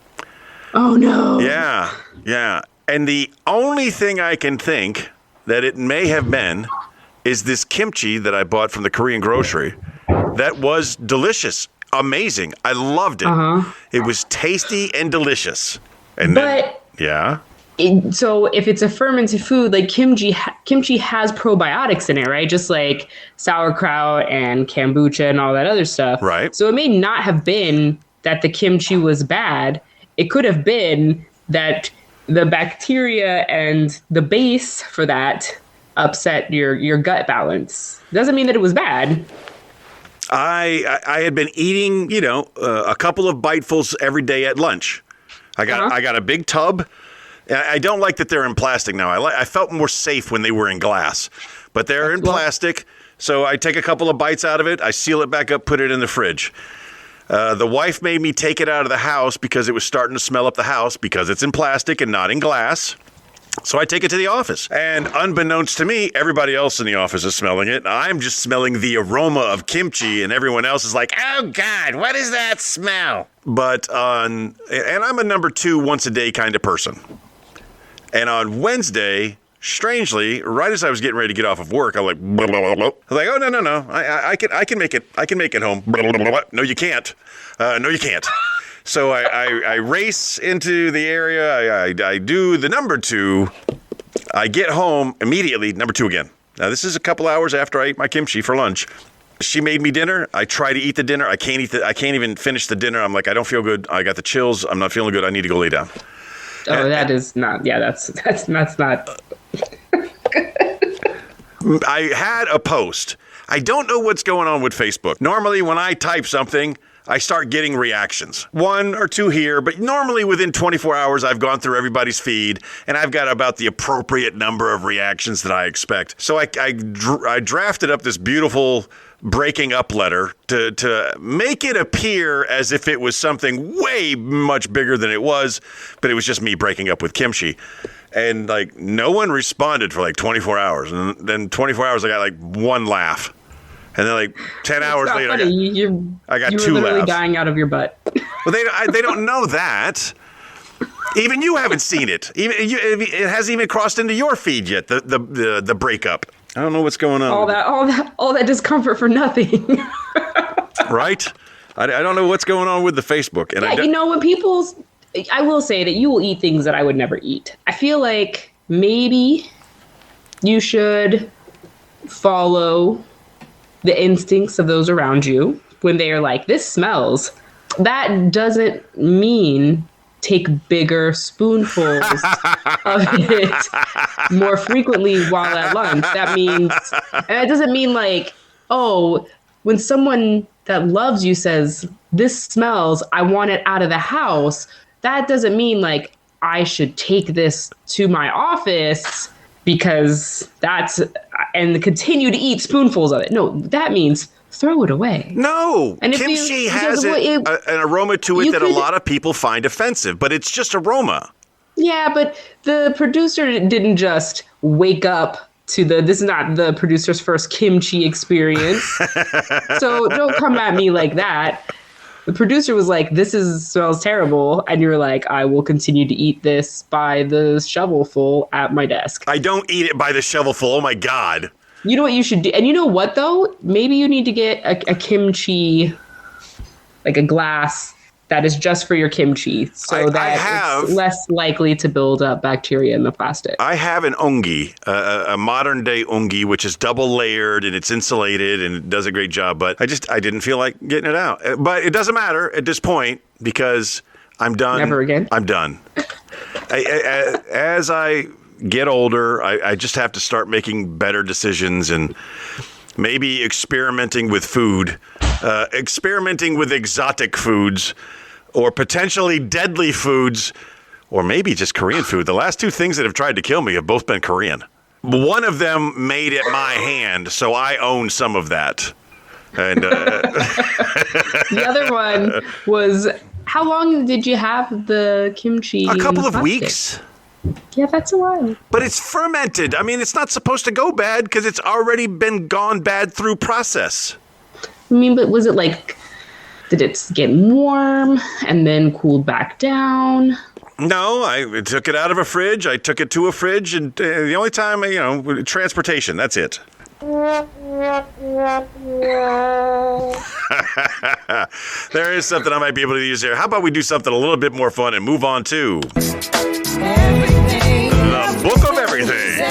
Oh, no. Yeah. And the only thing I can think that it may have been is this kimchi that I bought from the Korean grocery. That was delicious. Amazing. I loved it. It was tasty and delicious. And so if it's a fermented food, like kimchi has probiotics in it, right? Just like sauerkraut and kombucha and all that other stuff. Right. So it may not have been that the kimchi was bad. It could have been that the bacteria and the base for that upset your gut balance. Doesn't mean that it was bad. I had been eating, a couple of bitefuls every day at lunch. I got a big tub. I don't like that they're in plastic now. I felt more safe when they were in glass, but they're in plastic. So I take a couple of bites out of it. I seal it back up, put it in the fridge. The wife made me take it out of the house because it was starting to smell up the house because it's in plastic and not in glass. So I take it to the office. And unbeknownst to me, everybody else in the office is smelling it. I'm just smelling the aroma of kimchi, and everyone else is like, oh, God, what is that smell? And I'm a number 2 once a day kind of person. And on Wednesday, strangely, right as I was getting ready to get off of work, I'm like, blah, blah, blah, blah. I was like, oh, no. I can make it. I can make it home. Blah, blah, blah, blah. No, you can't. No, you can't. So I race into the area. I do the number 2. I get home immediately, number 2 again. Now, this is a couple hours after I ate my kimchi for lunch. She made me dinner. I try to eat the dinner. I can't even finish the dinner. I'm like, I don't feel good. I got the chills. I'm not feeling good. I need to go lay down. Oh, that is not. Yeah, that's not. I had a post. I don't know what's going on with Facebook. Normally, when I type something, I start getting reactions. 1 or 2 here, but normally within 24 hours, I've gone through everybody's feed, and I've got about the appropriate number of reactions that I expect. So I drafted up this beautiful breaking up letter to make it appear as if it was something way much bigger than it was, but it was just me breaking up with kimchi. And no one responded for 24 hours. And then 24 hours, I got 1 laugh. And then 10 hours later, I got 2 laughs. You were literally dying out of your butt. Well, they don't know that. Even you haven't seen it. It hasn't even crossed into your feed yet, the breakup. I don't know what's going on. All that discomfort for nothing. Right? I don't know what's going on with the Facebook. And when people's... I will say that you will eat things that I would never eat. I feel like maybe you should follow the instincts of those around you when they are like, this smells. That doesn't mean take bigger spoonfuls of it more frequently while at lunch. That means, and it doesn't mean when someone that loves you says, this smells, I want it out of the house. That doesn't mean I should take this to my office because and continue to eat spoonfuls of it. No, that means throw it away. No, and kimchi has an aroma to it that a lot of people find offensive, but it's just aroma. Yeah, but the producer didn't just wake up to this is not the producer's first kimchi experience. So don't come at me like that. The producer was like, this smells terrible. And you're like, I will continue to eat this by the shovelful at my desk. I don't eat it by the shovelful. Oh, my God. You know what you should do? And you know what, though? Maybe you need to get a kimchi, a glass that is just for your kimchi so it's less likely to build up bacteria in the plastic. I have an ongi, a modern day ongi, which is double layered and it's insulated and it does a great job. But I didn't feel like getting it out. But it doesn't matter at this point because I'm done. Never again. I'm done. As I get older, I just have to start making better decisions and maybe experimenting with food, experimenting with exotic foods or potentially deadly foods, or maybe just Korean food. The last two things that have tried to kill me have both been Korean. One of them made it my hand, so I own some of that. And the other one was, how long did you have the kimchi? a couple in of plastic? weeks. Yeah, that's a while. But it's fermented. I mean, it's not supposed to go bad because it's already been gone bad through process. I mean, but was it like, did it get warm and then cooled back down? No, I took it out of a fridge. I took it to a fridge, and the only time, transportation, that's it. There is something I might be able to use here. How about we do something a little bit more fun and move on to the Book of Everything.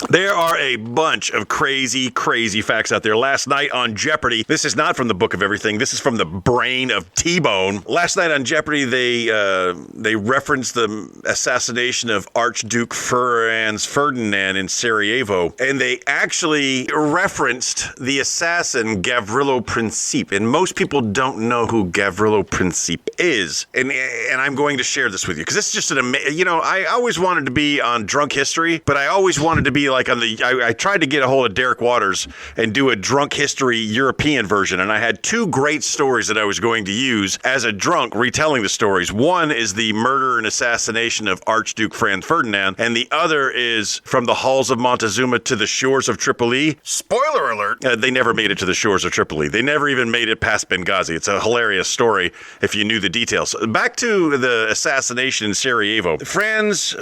There are a bunch of crazy, crazy facts out there. Last night on Jeopardy, this is not from the Book of Everything. This is from the brain of T-Bone. Last night on Jeopardy, they referenced the assassination of Archduke Franz Ferdinand in Sarajevo, and they actually referenced the assassin Gavrilo Princip. And most people don't know who Gavrilo Princip is, and I'm going to share this with you because this is just I always wanted to be on Drunk History, but I always wanted to be like I tried to get a hold of Derek Waters and do a Drunk History European version, and I had two great stories that I was going to use as a drunk retelling the stories. One is the murder and assassination of Archduke Franz Ferdinand, and the other is from the halls of Montezuma to the shores of Tripoli. Spoiler alert, they never made it to the shores of Tripoli. They never even made it past Benghazi. It's a hilarious story if you knew the details. Back to the assassination in Sarajevo. Franz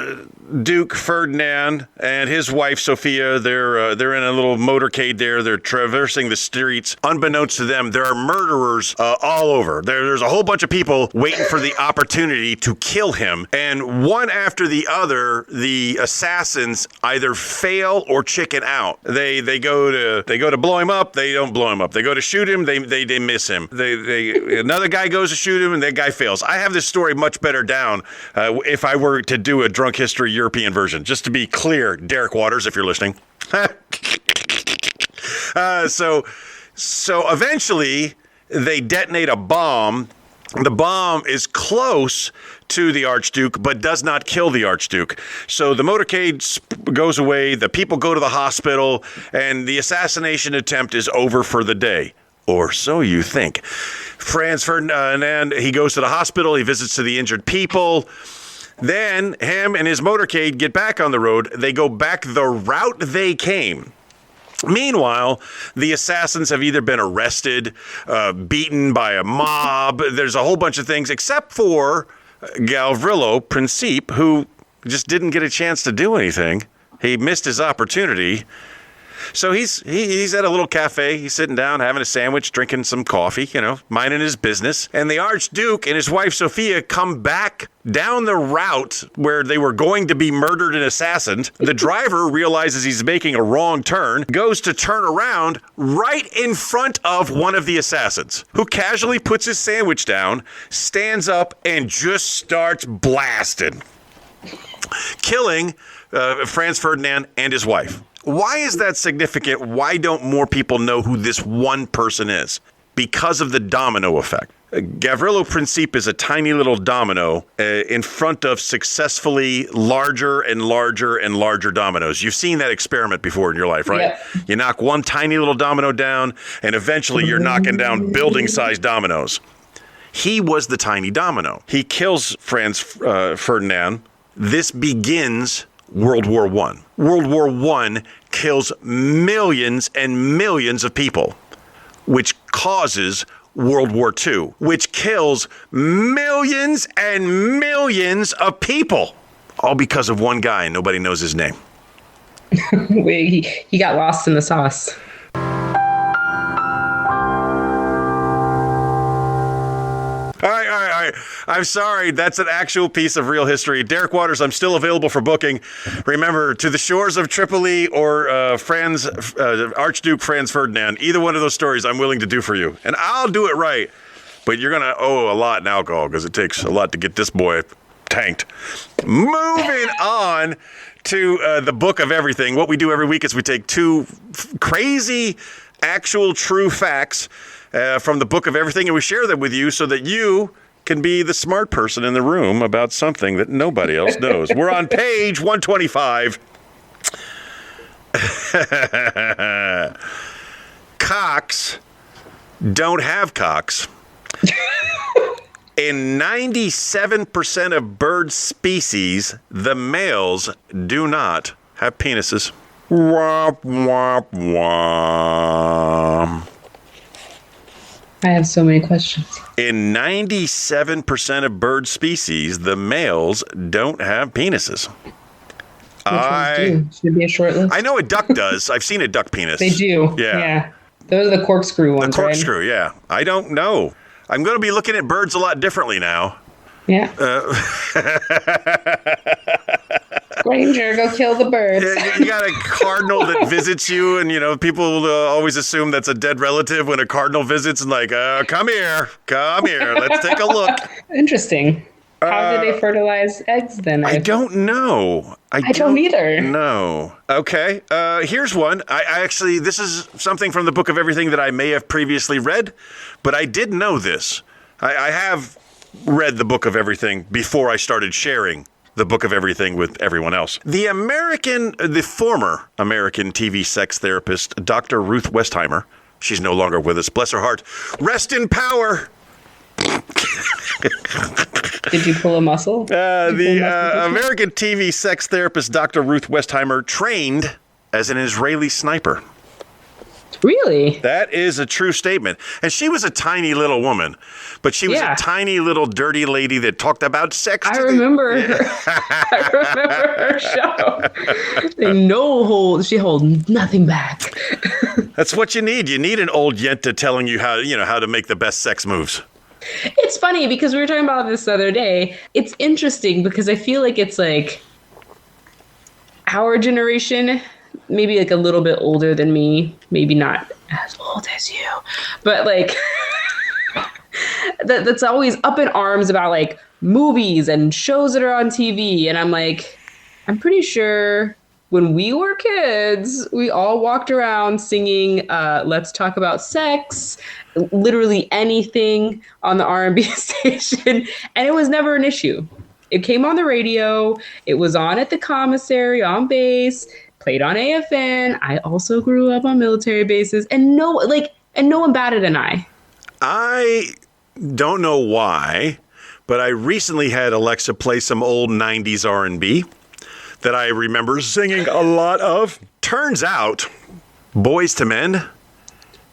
Duke Ferdinand and his wife Sophia, they're in a little motorcade there. They're traversing the streets. Unbeknownst to them, there are murderers all over. There's a whole bunch of people waiting for the opportunity to kill him. And one after the other, the assassins either fail or chicken out. They go to blow him up. They don't blow him up. They go to shoot him. They miss him. Another guy goes to shoot him and that guy fails. I have this story much better down if I were to do a Drunk History European version. Just to be clear, Derek Waters, if you're listening. So eventually they detonate a bomb. The bomb is close to the Archduke, but does not kill the Archduke. So the motorcade goes away, the people go to the hospital, and the assassination attempt is over for the day. Or so you think. Franz Ferdinand, he goes to the hospital, he visits to the injured people. Then him and his motorcade get back on the road. They go back the route they came. Meanwhile, the assassins have either been arrested, beaten by a mob. There's a whole bunch of things, except for Gavrilo Princip, who just didn't get a chance to do anything. He missed his opportunity. So he's at a little cafe. He's sitting down, having a sandwich, drinking some coffee, minding his business. And the Archduke and his wife Sophia come back down the route where they were going to be murdered and assassinated. The driver realizes he's making a wrong turn, goes to turn around right in front of one of the assassins, who casually puts his sandwich down, stands up, and just starts blasting, killing Franz Ferdinand and his wife. Why is that significant? Why don't more people know who this one person is? Because of the domino effect. Gavrilo Princip is a tiny little domino in front of successfully larger and larger and larger dominoes. You've seen that experiment before in your life, right? Yeah. You knock one tiny little domino down, and eventually you're knocking down building-sized dominoes. He was the tiny domino. He kills Franz Ferdinand. This begins World War I. World War I kills millions and millions of people, which causes World War II, which kills millions and millions of people, all because of one guy and nobody knows his name. He got lost in the sauce. All right. I'm sorry. That's an actual piece of real history. Derek Waters, I'm still available for booking. Remember, to the shores of Tripoli or Archduke Franz Ferdinand, either one of those stories I'm willing to do for you. And I'll do it right. but you're going to owe a lot in alcohol because it takes a lot to get this boy tanked. Moving on to the book of everything. What we do every week is we take two crazy, actual, true facts from the book of everything, and we share them with you so that you can be the smart person in the room about something that nobody else knows. We're on page 125. Cocks don't have cocks. In 97% of bird species, the males do not have penises. Womp, womp, womp. I have so many questions. In 97% of bird species, the males don't have penises. Which ones do? Should be a short list. I know a duck does. I've seen a duck penis. They do. Yeah. Those are the corkscrew ones, The corkscrew, right? yeah. I don't know. I'm going to be looking at birds a lot differently now. Yeah. Ranger, go kill the birds. You got a cardinal that visits you, and, people always assume that's a dead relative when a cardinal visits and come here, let's take a look. Interesting. How do they fertilize eggs then? I don't know. I don't either. No. Okay. Here's one. This is something from the Book of Everything that I may have previously read, but I did know this. I have read the Book of Everything before I started sharing the Book of Everything with everyone else. The former American TV sex therapist, Dr. Ruth Westheimer, she's no longer with us, bless her heart. Rest in power. Did you pull a muscle? American TV sex therapist Dr. Ruth Westheimer trained as an Israeli sniper. Really? That is a true statement. And she was a tiny little woman, but she was a tiny little dirty lady that talked about sex. I remember her. I remember her show. She holds nothing back. That's what you need. You need an old yenta telling you how to make the best sex moves. It's funny because we were talking about this the other day. It's interesting because I feel like it's like our generation, maybe like a little bit older than me, maybe not as old as you, but like that's always up in arms about like movies and shows that are on TV. And I'm like, I'm pretty sure when we were kids, we all walked around singing Let's Talk About Sex, literally anything on the R&B station, and it was never an issue. It came on the radio. It was on at the commissary, on base, played on AFN. I also grew up on military bases, and no one batted an eye. I don't know why, but I recently had Alexa play some old 90s R&B that I remember singing a lot of. Turns out, Boys to Men,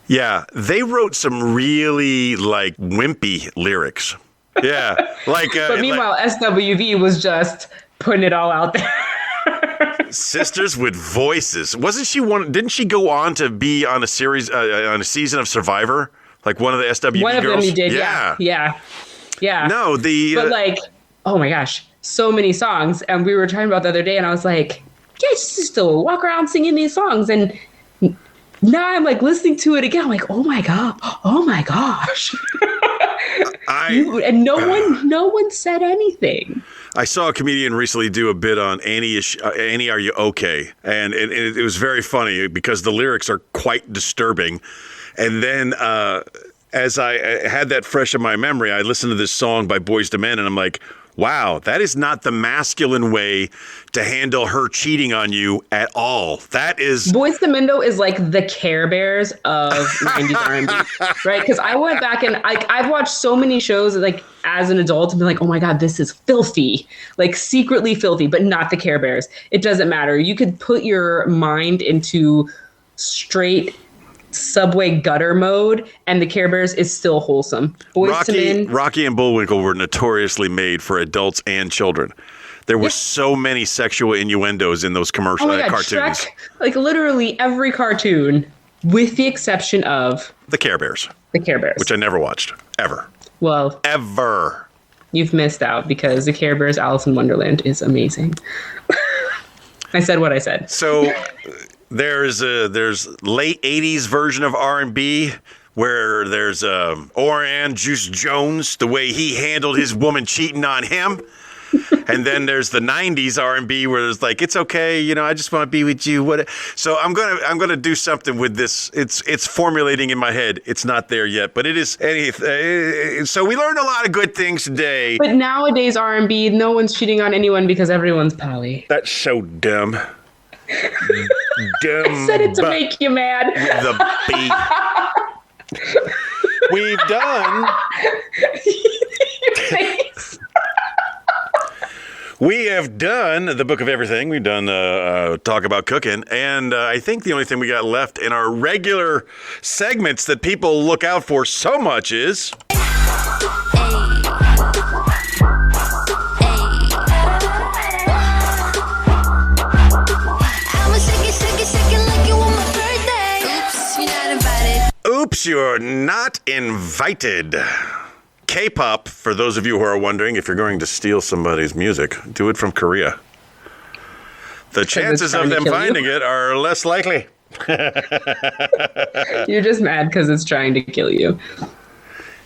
they wrote some really wimpy lyrics. Yeah, but meanwhile, SWV was just putting it all out there. Sisters with voices. Wasn't she one? Didn't she go on to be on a series, on a season of Survivor? Like one of the SWV one girls? One of them you did, yeah. No, But oh my gosh, so many songs. And we were talking about the other day, and I was like, yeah, just still walk around singing these songs. And now I'm listening to it again. I'm like, oh my gosh. And no one said anything. I saw a comedian recently do a bit on Annie, Are You Okay? And it was very funny because the lyrics are quite disturbing. And then as I had that fresh in my memory, I listened to this song by Boyz II Men, and I'm like, wow, that is not the masculine way to handle her cheating on you at all. That is... Boyz II Men, though, is like the Care Bears of 90s R&B, right? Because I went back and I've watched so many shows as an adult and been like, oh my God, this is filthy. Secretly filthy, but not the Care Bears. It doesn't matter. You could put your mind into straight subway gutter mode, and the Care Bears is still wholesome. Rocky and Bullwinkle were notoriously made for adults and children. There were so many sexual innuendos in those commercial cartoons. Shrek, literally every cartoon, with the exception of the Care Bears. The Care Bears, which I never watched ever. Well, ever. You've missed out because the Care Bears Alice in Wonderland is amazing. I said what I said. So. There's late 80s version of R&B where there's Oran Juice Jones, the way he handled his woman cheating on him. And then there's the 90s R&B where it's like, it's okay, you know, I just want to be with you. What? So I'm gonna do something with this. It's formulating in my head. It's not there yet, but it is. So we learned a lot of good things today. But nowadays R&B, no one's cheating on anyone because everyone's poly. That's so dumb. Dumb. I said it to make you mad. With the beat. We've done. We have done the book of everything. We've done talk about cooking. And I think the only thing we got left in our regular segments that people look out for so much is... Oops, you're not invited. K-pop, for those of you who are wondering, if you're going to steal somebody's music, do it from Korea. The chances of them finding it are less likely. You're just mad because it's trying to kill you.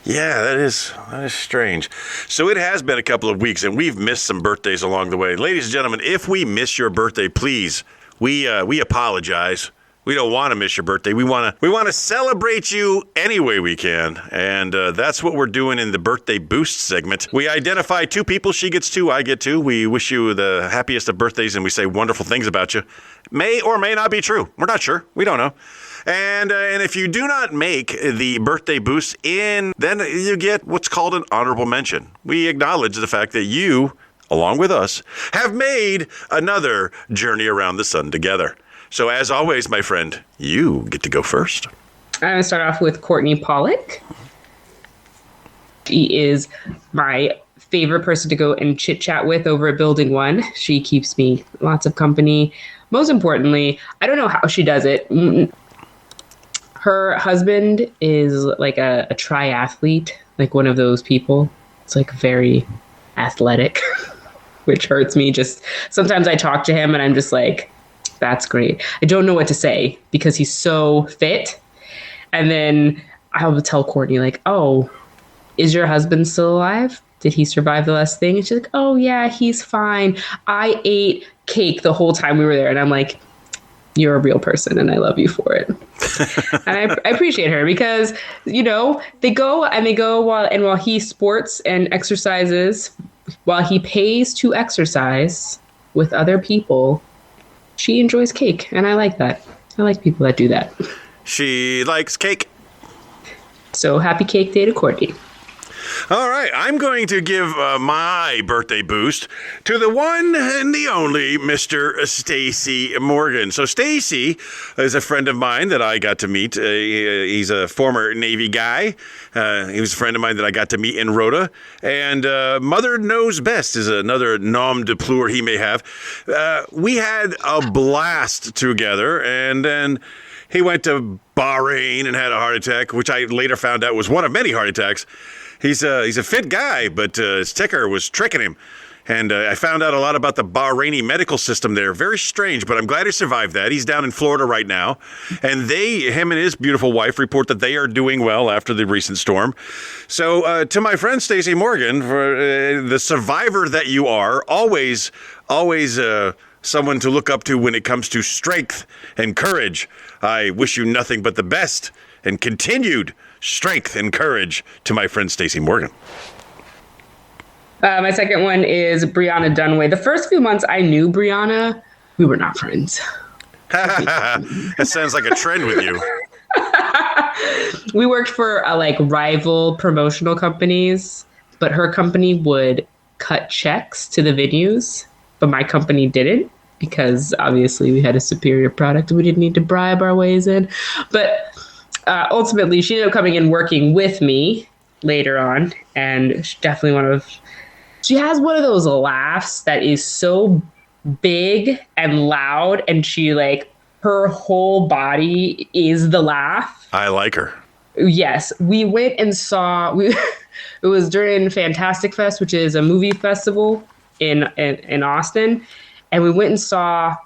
Yeah, that is strange. So it has been a couple of weeks, and we've missed some birthdays along the way. Ladies and gentlemen, if we miss your birthday, please, we apologize. We don't want to miss your birthday. We want to celebrate you any way we can. And that's what we're doing in the Birthday Boost segment. We identify two people. She gets two, I get two. We wish you the happiest of birthdays, and we say wonderful things about you. May or may not be true. We're not sure. We don't know. And if you do not make the Birthday Boost then you get what's called an honorable mention. We acknowledge the fact that you, along with us, have made another journey around the sun together. So as always, my friend, you get to go first. I'm going to start off with Courtney Pollock. She is my favorite person to go and chit-chat with over at Building 1. She keeps me lots of company. Most importantly, I don't know how she does it. Her husband is like a triathlete, like one of those people. It's like very athletic, which hurts me. Just sometimes I talk to him and I'm just like, that's great. I don't know what to say because he's so fit. And then I will tell Courtney like, oh, is your husband still alive? Did he survive the last thing? And she's like, oh yeah, he's fine. I ate cake the whole time we were there. And I'm like, you're a real person and I love you for it. And I appreciate her because, you know, they go while he sports and exercises, while he pays to exercise with other people, she enjoys cake, and I like that. I like people that do that. She likes cake. So happy cake day to Courtney. All right, I'm going to give my birthday boost to the one and the only Mr. Stacey Morgan. So Stacey is a friend of mine that I got to meet. He's a former Navy guy. He was a friend of mine that I got to meet in Rhoda. And Mother Knows Best is another nom de plume he may have. We had a blast together, and then he went to Bahrain and had a heart attack, which I later found out was one of many heart attacks. He's a fit guy, but his ticker was tricking him. And I found out a lot about the Bahraini medical system there. Very strange, but I'm glad he survived that. He's down in Florida right now. And him and his beautiful wife report that they are doing well after the recent storm. So to my friend Stacey Morgan, for the survivor that you are, always someone to look up to when it comes to strength and courage. I wish you nothing but the best and continued strength and courage to my friend Stacey Morgan. My second one is Brianna Dunway. The first few months I knew Brianna, we were not friends. That sounds like a trend with you. We worked for rival promotional companies, but her company would cut checks to the venues, but my company didn't because obviously we had a superior product and we didn't need to bribe our ways in. But ultimately, she ended up coming and working with me later on, and she has one of those laughs that is so big and loud, and her whole body is the laugh. I like her. Yes, we went and saw. It was during Fantastic Fest, which is a movie festival in Austin, and we went and saw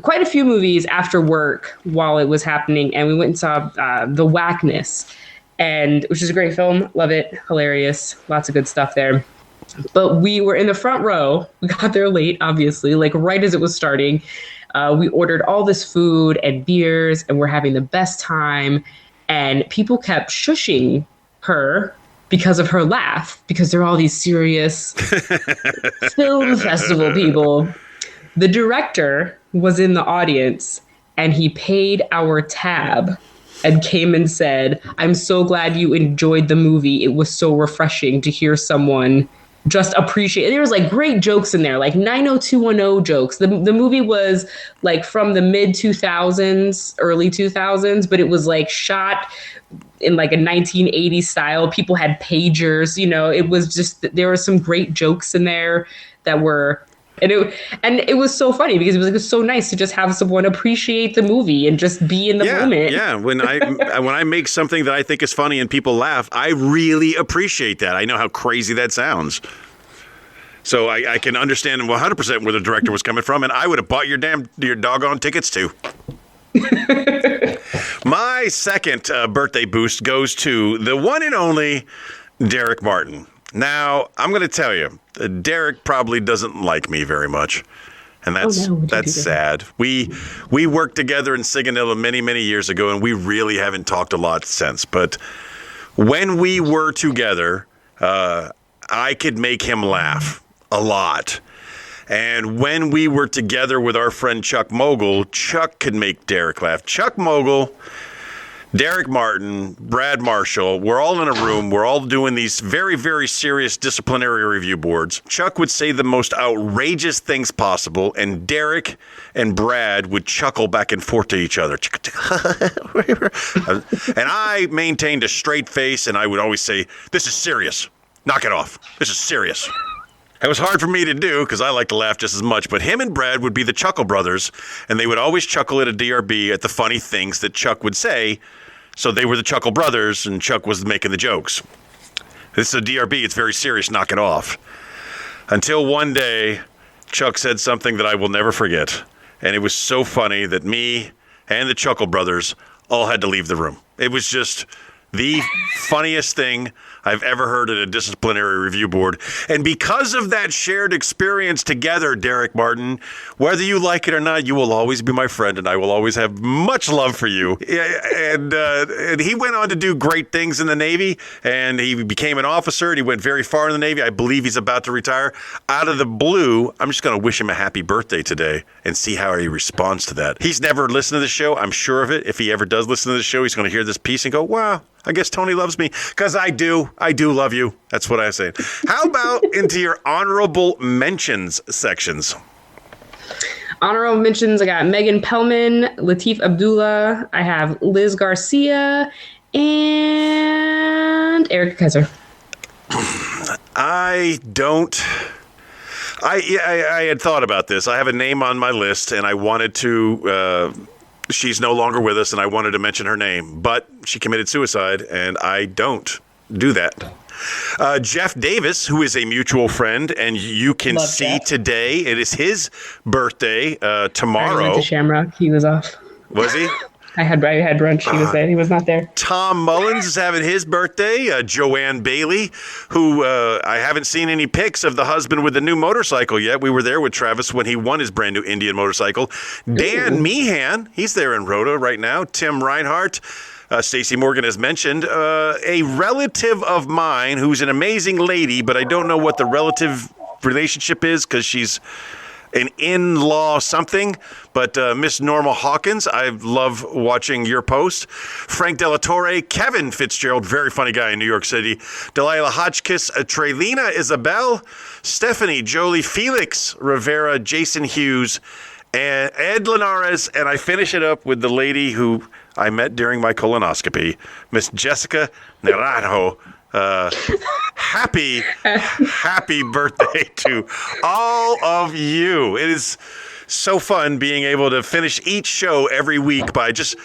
quite a few movies after work while it was happening, and we went and saw The Whackness. and which is a great film. Love it. Hilarious. Lots of good stuff there. But we were in the front row. We got there late, obviously, like right as it was starting. We ordered all this food and beers, and we're having the best time. And people kept shushing her because of her laugh, because there are all these serious film festival people. The director was in the audience, and he paid our tab and came and said, "I'm so glad you enjoyed the movie. It was so refreshing to hear someone just appreciate." There was like great jokes in there, like 90210 jokes. The movie was like from the mid 2000s, early 2000s, but it was like shot in like a 1980s style. People had pagers, it was just, there were some great jokes in there that were, and it was so funny because it was so nice to just have someone appreciate the movie and just be in the moment. Yeah, when I make something that I think is funny and people laugh, I really appreciate that. I know how crazy that sounds. So I can understand 100% where the director was coming from, and I would have bought your doggone tickets too. My second birthday boost goes to the one and only Derek Martin. Now, I'm going to tell you, Derek probably doesn't like me very much, and that's sad. We worked together in Sigonella many, many years ago, and we really haven't talked a lot since. But when we were together, I could make him laugh a lot. And when we were together with our friend Chuck Mogul, Chuck could make Derek laugh. Chuck Mogul, Derek Martin, Brad Marshall, we're all in a room. We're all doing these very, very serious disciplinary review boards. Chuck would say the most outrageous things possible, and Derek and Brad would chuckle back and forth to each other. And I maintained a straight face, and I would always say, "This is serious. Knock it off. This is serious." It was hard for me to do because I like to laugh just as much, but him and Brad would be the Chuckle Brothers, and they would always chuckle at a DRB at the funny things that Chuck would say. So they were the Chuckle Brothers, and Chuck was making the jokes. This is a DRB. It's very serious. Knock it off. Until one day, Chuck said something that I will never forget, and it was so funny that me and the Chuckle Brothers all had to leave the room. It was just the funniest thing I've ever heard at a disciplinary review board. And because of that shared experience together, Derek Martin, whether you like it or not, you will always be my friend, and I will always have much love for you. And he went on to do great things in the Navy, and he became an officer, and he went very far in the Navy. I believe he's about to retire. Out of the blue, I'm just going to wish him a happy birthday today and see how he responds to that. He's never listened to the show. I'm sure of it. If he ever does listen to the show, he's going to hear this piece and go, "Wow, I guess Tony loves me," because I do. I do love you. That's what I say. How about into your honorable mentions sections? Honorable mentions, I got Megan Pellman, Latiff Abdullah, I have Liz Garcia, and Erica Kaiser. I had thought about this. I have a name on my list, and I wanted to... she's no longer with us, and I wanted to mention her name, but she committed suicide, and I don't do that. Jeff Davis, who is a mutual friend, and you can Love see Jeff. today, it is his birthday tomorrow. I went to Shamrock. He was off. Was he? I had brunch. He was there. He was not there. Tom Mullins is having his birthday. Joanne Bailey, who I haven't seen any pics of the husband with the new motorcycle yet. We were there with Travis when he won his brand new Indian motorcycle. Dan Meehan, he's there in Rhoda right now. Tim Reinhart. Stacey Morgan has mentioned a relative of mine who's an amazing lady, but I don't know what the relative relationship is because she's an in-law something, but Miss Norma Hawkins, I love watching your post. Frank Delatorre, Kevin Fitzgerald, very funny guy in New York City. Delilah Hotchkiss, Trahleena Isabel, Stephanie, Jolie, Felix Rivera, Jason Hughes, and Ed Linares, and I finish it up with the lady who I met during my colonoscopy, Miss Jessica Naranjo. Happy birthday to all of you. It is so fun being able to finish each show every week by just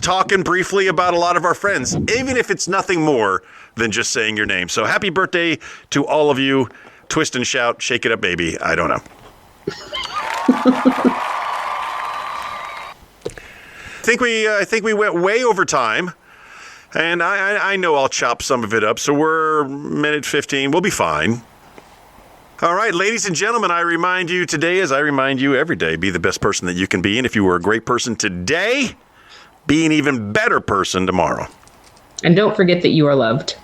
talking briefly about a lot of our friends, even if it's nothing more than just saying your name. So happy birthday to all of you. Twist and shout, shake it up, baby. I don't know. I think we went way over time. And I know I'll chop some of it up, so we're minute 15. We'll be fine. All right, ladies and gentlemen, I remind you today, as I remind you every day, be the best person that you can be. And if you were a great person today, be an even better person tomorrow. And don't forget that you are loved.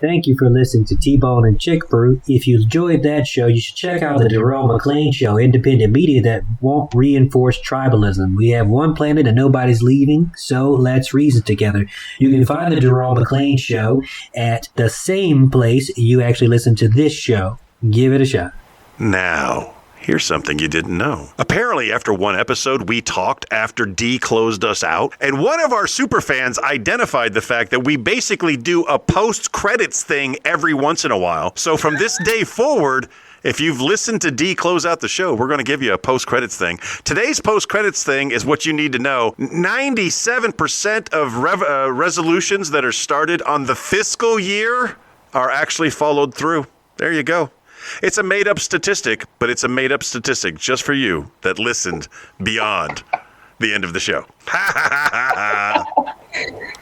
Thank you for listening to T-Bone and Chick Brew. If you enjoyed that show, you should check out the Darrell McClain Show, independent media that won't reinforce tribalism. We have one planet and nobody's leaving, so let's reason together. You can find the Darrell McClain Show at the same place you actually listen to this show. Give it a shot. Now, here's something you didn't know. Apparently, after one episode, we talked after D closed us out, and one of our superfans identified the fact that we basically do a post-credits thing every once in a while. So from this day forward, if you've listened to D close out the show, we're going to give you a post-credits thing. Today's post-credits thing is what you need to know. 97% of resolutions that are started on the fiscal year are actually followed through. There you go. It's a made-up statistic, but it's a made-up statistic just for you that listened beyond the end of the show. Ha ha ha ha!